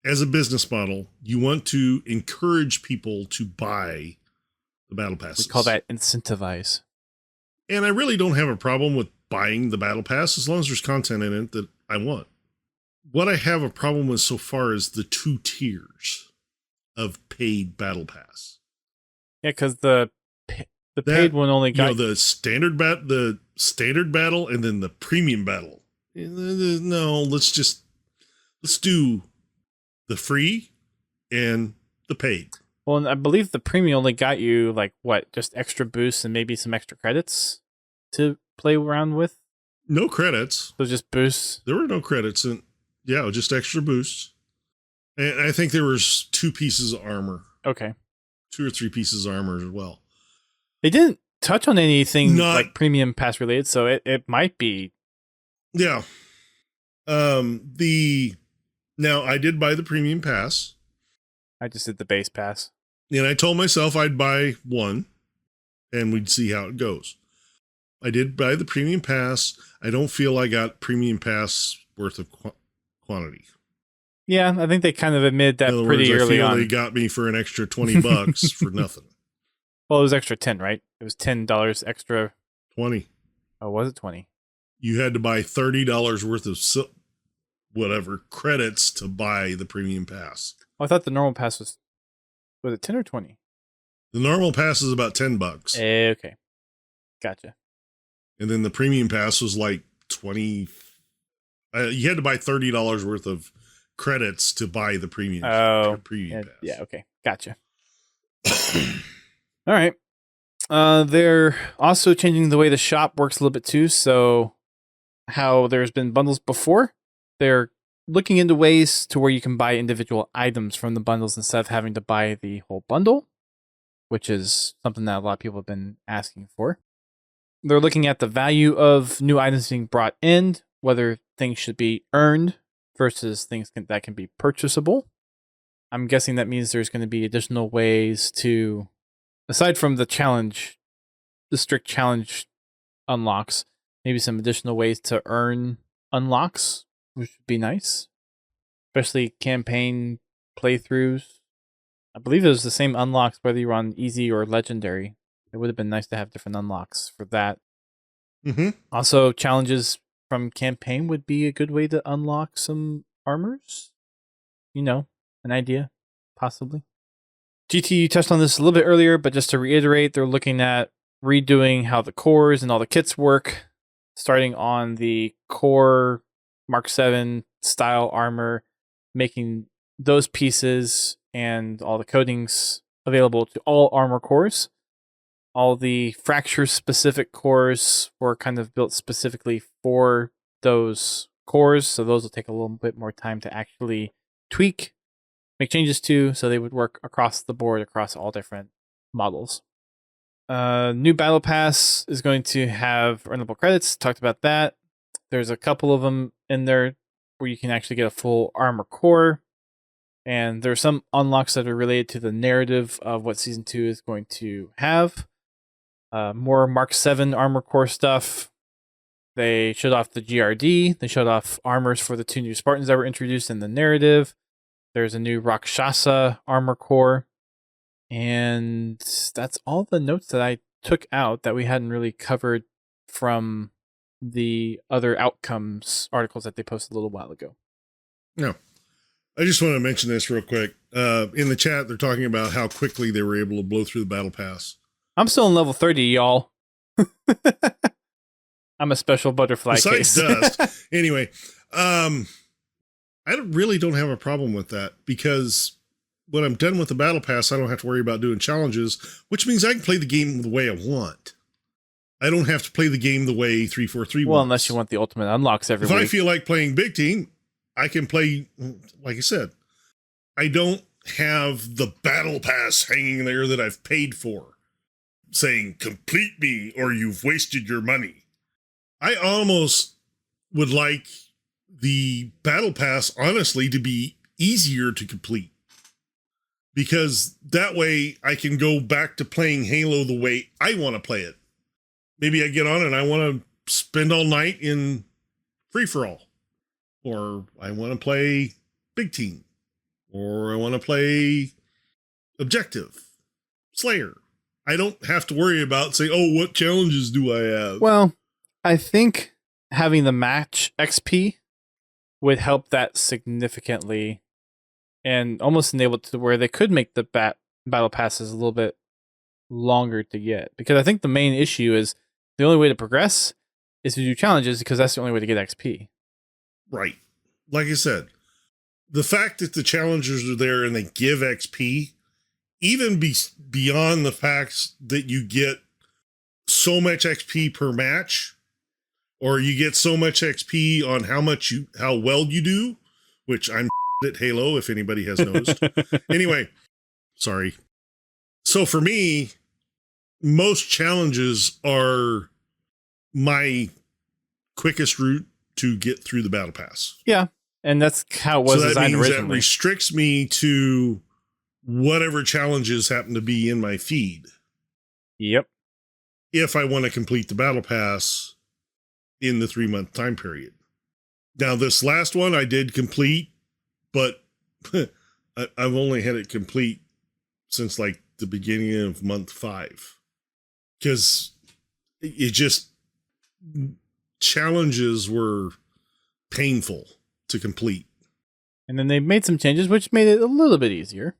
as a business model, you want to encourage people to buy the Battle Passes. We call that incentivize. And I really don't have a problem with buying the battle pass as long as there's content in it that I want. What I have a problem with so far is the 2 tiers of paid battle pass. Yeah, because the paid one only got the standard battle and then the premium battle. No, let's do the free and the paid. Well, and I believe the premium only got you like what, just extra boosts and maybe some extra credits to play around with. No credits. So just boosts. There were no credits, and just extra boosts. And I think there was 2 pieces of armor. Okay. 2 or 3 pieces of armor as well. They didn't touch on anything like premium pass related, so it might be. Yeah. Now I did buy the premium pass. I just did the base pass. And I told myself I'd buy one and we'd see how it goes. I did buy the premium pass. I don't feel I got premium pass worth of quantity. Yeah, I think they kind of admitted that pretty early on. They got me for an extra $20 for nothing. Well, it was extra 10, right? It was $10 extra. 20. Oh, was it 20? You had to buy $30 worth of credits to buy the premium pass. Oh, I thought the normal pass was it 10 or 20? The normal pass is about $10. Okay. Gotcha. And then the premium pass was like 20. You had to buy $30 worth of credits to buy the premium. Premium pass. Yeah. Okay. Gotcha. All right. They're also changing the way the shop works a little bit too. So how there's been bundles before, they're looking into ways to where you can buy individual items from the bundles instead of having to buy the whole bundle, which is something that a lot of people have been asking for. They're looking at the value of new items being brought in, whether things should be earned versus things that can be purchasable. I'm guessing that means there's going to be additional ways to, aside from the strict challenge unlocks, maybe some additional ways to earn unlocks, which would be nice. Especially campaign playthroughs. I believe it was the same unlocks whether you were on easy or legendary. It would have been nice to have different unlocks for that. Mm-hmm. Also, challenges from campaign would be a good way to unlock some armors. An idea, possibly. GT, you touched on this a little bit earlier, but just to reiterate, they're looking at redoing how the cores and all the kits work, starting on the core Mark 7 style armor, making those pieces and all the coatings available to all armor cores. All the fracture-specific cores were kind of built specifically for those cores, so those will take a little bit more time to actually tweak, make changes to, so they would work across the board, across all different models. New Battle Pass is going to have earnable credits. Talked about that. There's a couple of them in there where you can actually get a full armor core. And there are some unlocks that are related to the narrative of what Season 2 is going to have. More Mark 7 armor core stuff. They showed off the GRD. They showed off armors for the 2 new Spartans that were introduced in the narrative. There's a new Rakshasa armor core. And that's all the notes that I took out that we hadn't really covered from the other outcomes articles that they posted a little while ago. No. I just want to mention this real quick. In the chat, they're talking about how quickly they were able to blow through the battle pass. I'm still in level 30, y'all. I'm a special butterfly Besides case. dust. Anyway, I really don't have a problem with that because when I'm done with the battle pass, I don't have to worry about doing challenges, which means I can play the game the way I want. I don't have to play the game the way 343 Well, wants. unless you want the ultimate unlocks every week. If I feel like playing big team, I can play, like I said, I don't have the battle pass hanging there that I've paid for saying complete me or you've wasted your money. I almost would like the battle pass, honestly, to be easier to complete because that way I can go back to playing Halo the way I want to play it. Maybe I get on and I want to spend all night in free-for-all. Or I want to play big team. Or I want to play objective. Slayer. I don't have to worry about saying, oh, what challenges do I have? Well, I think having the match XP would help that significantly and almost enable it to where they could make the battle passes a little bit longer to get. Because I think the main issue is the only way to progress is to do challenges because that's the only way to get XP. Right. Like I said, the fact that the challengers are there and they give XP, even beyond the fact that you get so much XP per match, or you get so much XP on how well you do, which I'm at Halo, if anybody has noticed. Anyway, sorry. So for me, most challenges are my quickest route to get through the battle pass. Yeah, and that's how it was designed originally. That restricts me to whatever challenges happen to be in my feed. Yep. If I want to complete the battle pass in the 3-month time period. Now, this last one I did complete, but I've only had it complete since like the beginning of month 5. Because it just, challenges were painful to complete. And then they made some changes, which made it a little bit easier.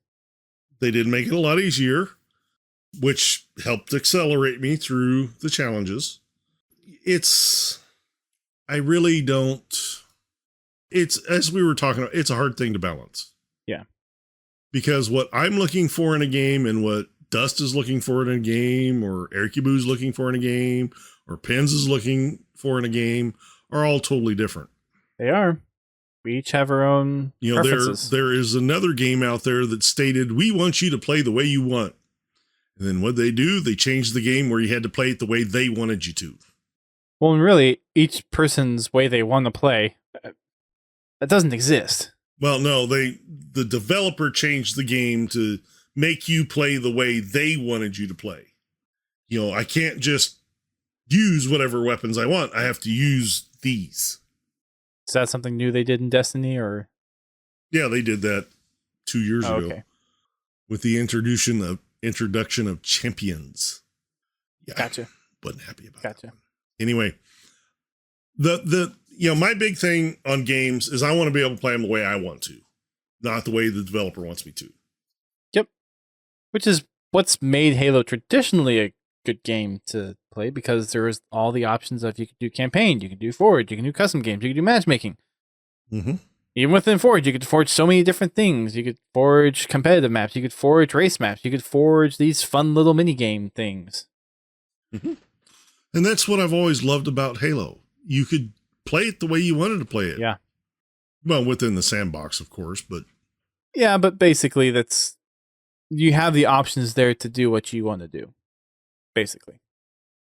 They did make it a lot easier, which helped accelerate me through the challenges. I really don't, as we were talking about, it's a hard thing to balance. Yeah. Because what I'm looking for in a game and what Dust is looking for in a game, or Erkibu's looking for in a game, or Pens is looking for in a game, are all totally different. They are. We each have our own preferences. There is another game out there that stated, we want you to play the way you want. And then what they do, they changed the game where you had to play it the way they wanted you to. Well, and really, each person's way they want to play, that doesn't exist. Well, no, the developer changed the game to make you play the way they wanted you to play. I can't just use whatever weapons I want. I have to use these. Is that something new they did in Destiny, or? Yeah, they did that 2 years ago. Okay. With the introduction of champions. Yeah, gotcha. Wasn't happy about gotcha. That. Anyway, my big thing on games is I want to be able to play them the way I want to, not the way the developer wants me to. Yep. Which is what's made Halo traditionally a good game to play, because there is all the options of, you could do campaign, you can do forge, you can do custom games, you can do matchmaking. Mm-hmm. Even within forge, you could forge so many different things. You could forge competitive maps, you could forge race maps, you could forge these fun little mini game things. Mm-hmm. And that's what I've always loved about Halo. You could play it the way you wanted to play it. Yeah. Well, within the sandbox, of course, but. Yeah, but basically you have the options there to do what you want to do. Basically.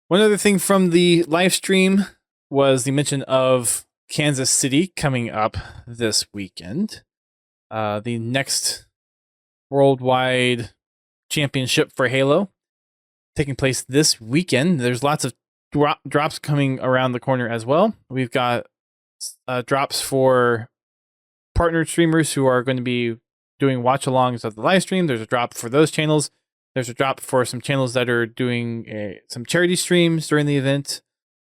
One other thing from the live stream was the mention of Kansas City coming up this weekend. The next worldwide championship for Halo taking place this weekend. There's lots of drops coming around the corner as well. We've got drops for partner streamers who are going to be doing watch-alongs of the live stream. There's a drop for those channels. There's a drop for some channels that are doing some charity streams during the event.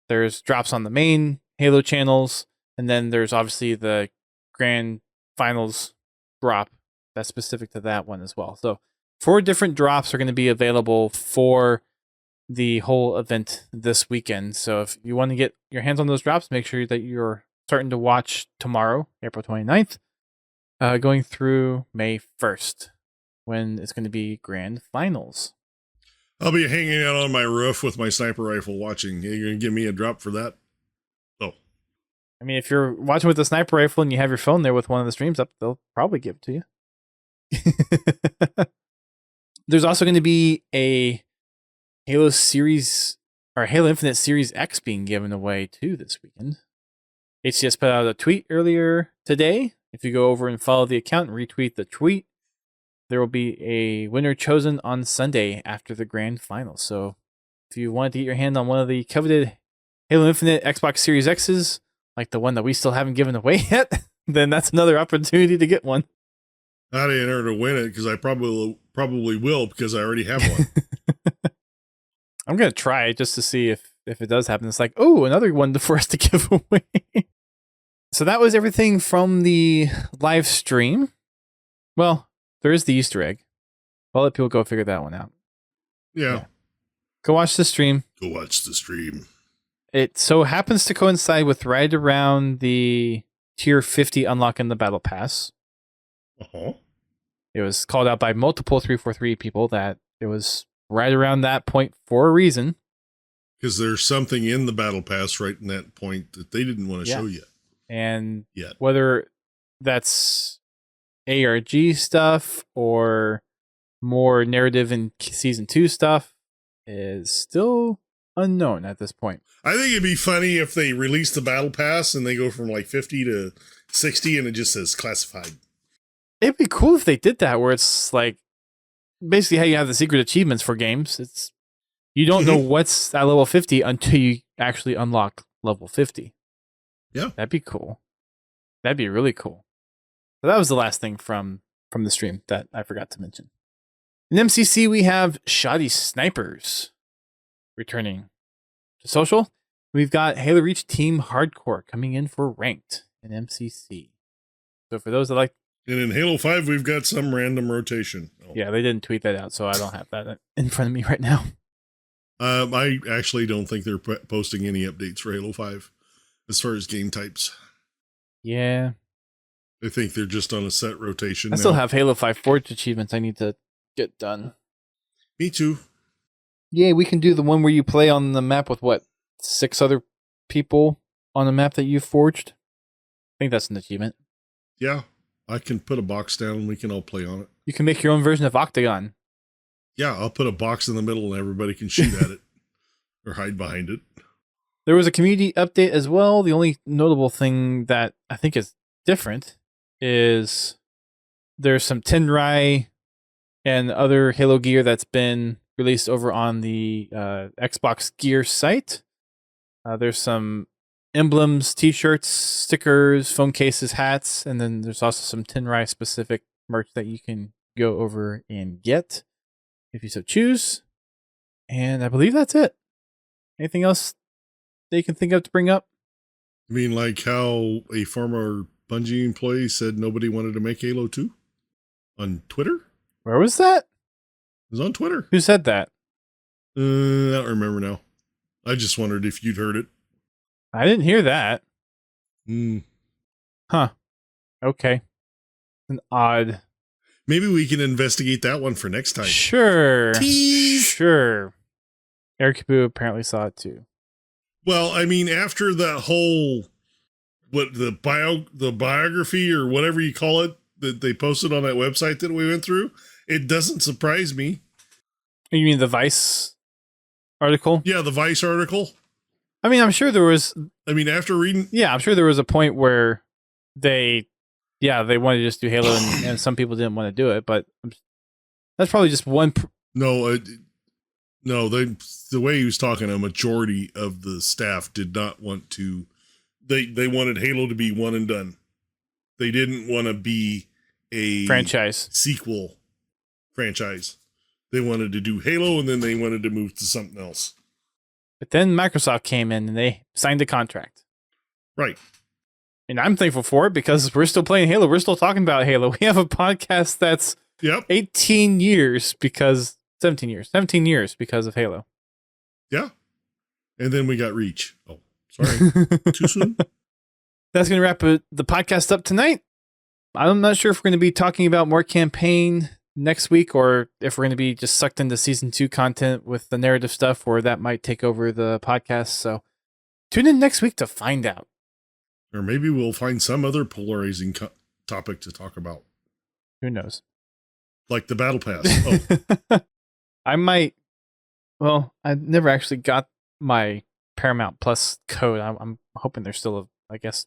There's drops on the main Halo channels. And then there's obviously the grand finals drop that's specific to that one as well. So 4 different drops are going to be available for the whole event this weekend. So if you want to get your hands on those drops, make sure that you're starting to watch tomorrow, April 29th, going through May 1st, when it's going to be grand finals. I'll be hanging out on my roof with my sniper rifle watching. You're going to give me a drop for that? Oh. I mean, if you're watching with the sniper rifle and you have your phone there with one of the streams up, they'll probably give it to you. There's also going to be a Halo Series, or Halo Infinite Series X being given away too this weekend. HCS put out a tweet earlier today. If you go over and follow the account and retweet the tweet, there will be a winner chosen on Sunday after the grand final. So if you wanted to get your hand on one of the coveted Halo Infinite Xbox Series X's, like the one that we still haven't given away yet, then that's another opportunity to get one. I didn't enter to win it because I probably will, because I already have one. I'm going to try it just to see if if it does happen, it's like, oh, another one for us to give away. So that was everything from the live stream. Well, there is the Easter egg. I'll let people go figure that one out. Yeah. Go watch the stream. Go watch the stream. It so happens to coincide with right around the tier 50 unlock in the battle pass. Uh-huh. It was called out by multiple 343 people that it was right around that point for a reason. Because there's something in the battle pass right in that point that they didn't want to show yet. And yet. Whether that's ARG stuff or more narrative in season 2 stuff is still unknown at this point. I think it'd be funny if they release the battle pass and they go from like 50 to 60 and it just says classified. It'd be cool if they did that, where it's like basically how you have the secret achievements for games. It's you don't know what's at level 50 until you actually unlock level 50. Yeah. That'd be cool. That'd be really cool. So that was the last thing from the stream that I forgot to mention. In MCC, we have Shoddy Snipers returning to social. We've got Halo Reach Team Hardcore coming in for ranked in MCC. So for those that like... And in Halo 5, we've got some random rotation. Oh. Yeah, they didn't tweet that out, so I don't have that in front of me right now. I actually don't think they're posting any updates for Halo 5 as far as game types. Yeah. I think they're just on a set rotation. I still have Halo 5 Forge achievements I need to get done. Me too. Yeah, we can do the one where you play on the map with, 6 other people on the map that you forged? I think that's an achievement. Yeah, I can put a box down and we can all play on it. You can make your own version of Octagon. Yeah, I'll put a box in the middle and everybody can shoot at it or hide behind it. There was a community update as well. The only notable thing that I think is different is there's some Tenrai and other Halo gear that's been released over on the Xbox Gear site. There's some emblems, t-shirts, stickers, phone cases, hats, and then there's also some Tenrai specific merch that you can go over and get if you so choose. And I believe that's it. Anything else they can think of to bring up? I mean, like how a former Bungie employee said nobody wanted to make Halo 2 on Twitter? Where was that? It was on Twitter. Who said that? I don't remember now. I just wondered if you'd heard it. I didn't hear that. Huh. Okay. An odd. Maybe we can investigate that one for next time. Sure. Tease. Sure. Eric Cabu apparently saw it too. Well, I mean, after that whole, the biography or whatever you call it that they posted on that website that we went through, it doesn't surprise me. You mean the Vice article? Yeah, the Vice article. I mean, I'm sure there was... I mean, after reading... Yeah, I'm sure there was a point where they wanted to just do Halo and some people didn't want to do it, but that's probably just one... No, the way he was talking, a majority of the staff did not want to... They wanted Halo to be one and done. They didn't want to be a... franchise. Sequel franchise. They wanted to do Halo and then they wanted to move to something else. But then Microsoft came in and they signed a contract. Right. And I'm thankful for it because we're still playing Halo. We're still talking about Halo. We have a podcast that's 17 years because of Halo. Yeah. And then we got Reach. Oh, sorry. Too soon? That's going to wrap the podcast up tonight. I'm not sure if we're going to be talking about more campaign next week or if we're going to be just sucked into season 2 content with the narrative stuff, or that might take over the podcast. So tune in next week to find out. Or maybe we'll find some other polarizing topic to talk about. Who knows? Like the battle pass. Oh. I might. Well, I never actually got my Paramount Plus code. I'm hoping there's still I guess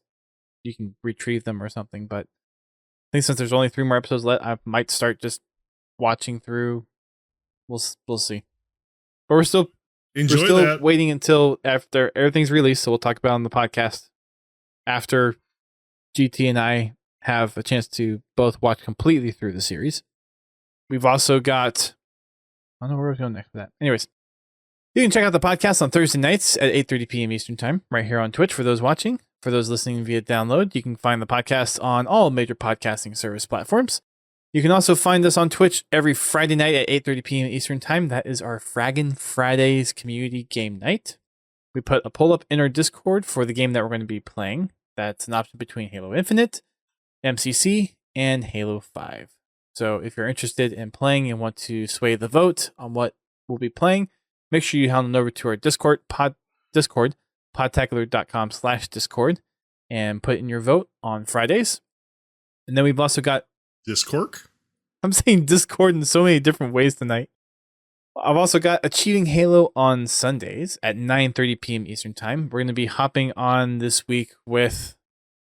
you can retrieve them or something. But I think since there's only 3 more episodes left, I might start just watching through. We'll see. But we're still waiting until after everything's released. So we'll talk about it on the podcast after GT and I have a chance to both watch completely through the series. We've also got... I don't know where we're going next for that. Anyways, You can check out the podcast on Thursday nights at 8:30 p.m. Eastern Time, right here on Twitch for those watching. For those listening via download, you can find the podcast on all major podcasting service platforms. You can also find us on Twitch every Friday night at 8:30 p.m. Eastern Time. That is our Fraggin' Fridays community game night. We put a poll up in our Discord for the game that we're going to be playing. That's an option between Halo Infinite, MCC, and Halo 5. So if you're interested in playing and want to sway the vote on what we'll be playing, make sure you head on over to our Discord, podtacular.com/Discord, and put in your vote on Fridays. And then we've also got Discord? I'm saying Discord in so many different ways tonight. I've also got Achieving Halo on Sundays at 9:30 p.m. Eastern Time. We're going to be hopping on this week with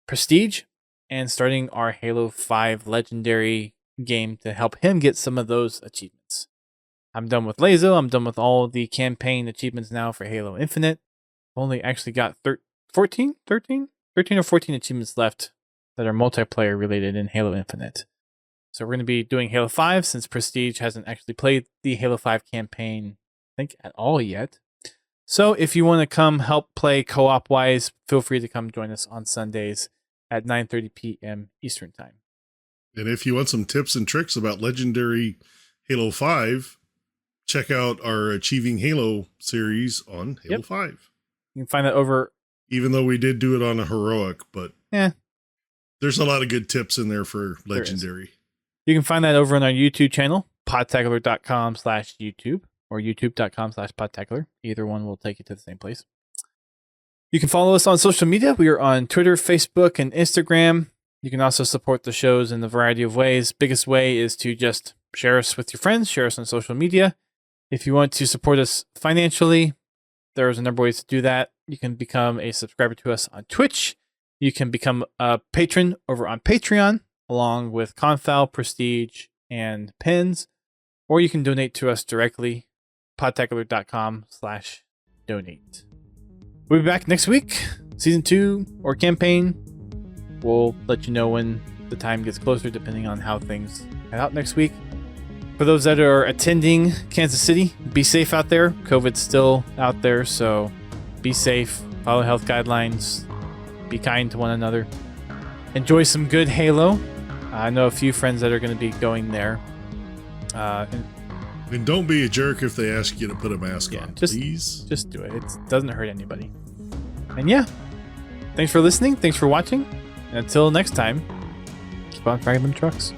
Prestige and starting our Halo 5 Legendary game to help him get some of those achievements. I'm done with Lazo. I'm done with all the campaign achievements now for Halo Infinite. Only actually got 13 or 14 achievements left that are multiplayer related in Halo Infinite. So we're going to be doing Halo 5 since Prestige hasn't actually played the Halo 5 campaign, I think, at all yet. So if you want to come help play co-op wise, feel free to come join us on Sundays at 9:30 p.m. Eastern Time. And if you want some tips and tricks about Legendary Halo 5, check out our Achieving Halo series on Halo 5. You can find that over... Even though we did do it on a heroic, but there's a lot of good tips in there for Legendary. You can find that over on our YouTube channel, podtacular.com/YouTube or youtube.com/podtacular. Either one will take you to the same place. You can follow us on social media. We are on Twitter, Facebook, and Instagram. You can also support the shows in a variety of ways. Biggest way is to just share us with your friends, share us on social media. If you want to support us financially, there's a number of ways to do that. You can become a subscriber to us on Twitch. You can become a patron over on Patreon, along with Confal, Prestige, and Pins. Or you can donate to us directly, podtacular.com/donate. We'll be back next week, Season 2 or campaign. We'll let you know when the time gets closer, depending on how things head out next week. For those that are attending Kansas City, be safe out there. COVID's still out there, so be safe. Follow health guidelines. Be kind to one another. Enjoy some good Halo. I know a few friends that are going to be going there. And don't be a jerk if they ask you to put a mask on, please. Just do it. It doesn't hurt anybody. And yeah, thanks for listening. Thanks for watching. And until next time, keep on fragging them trucks.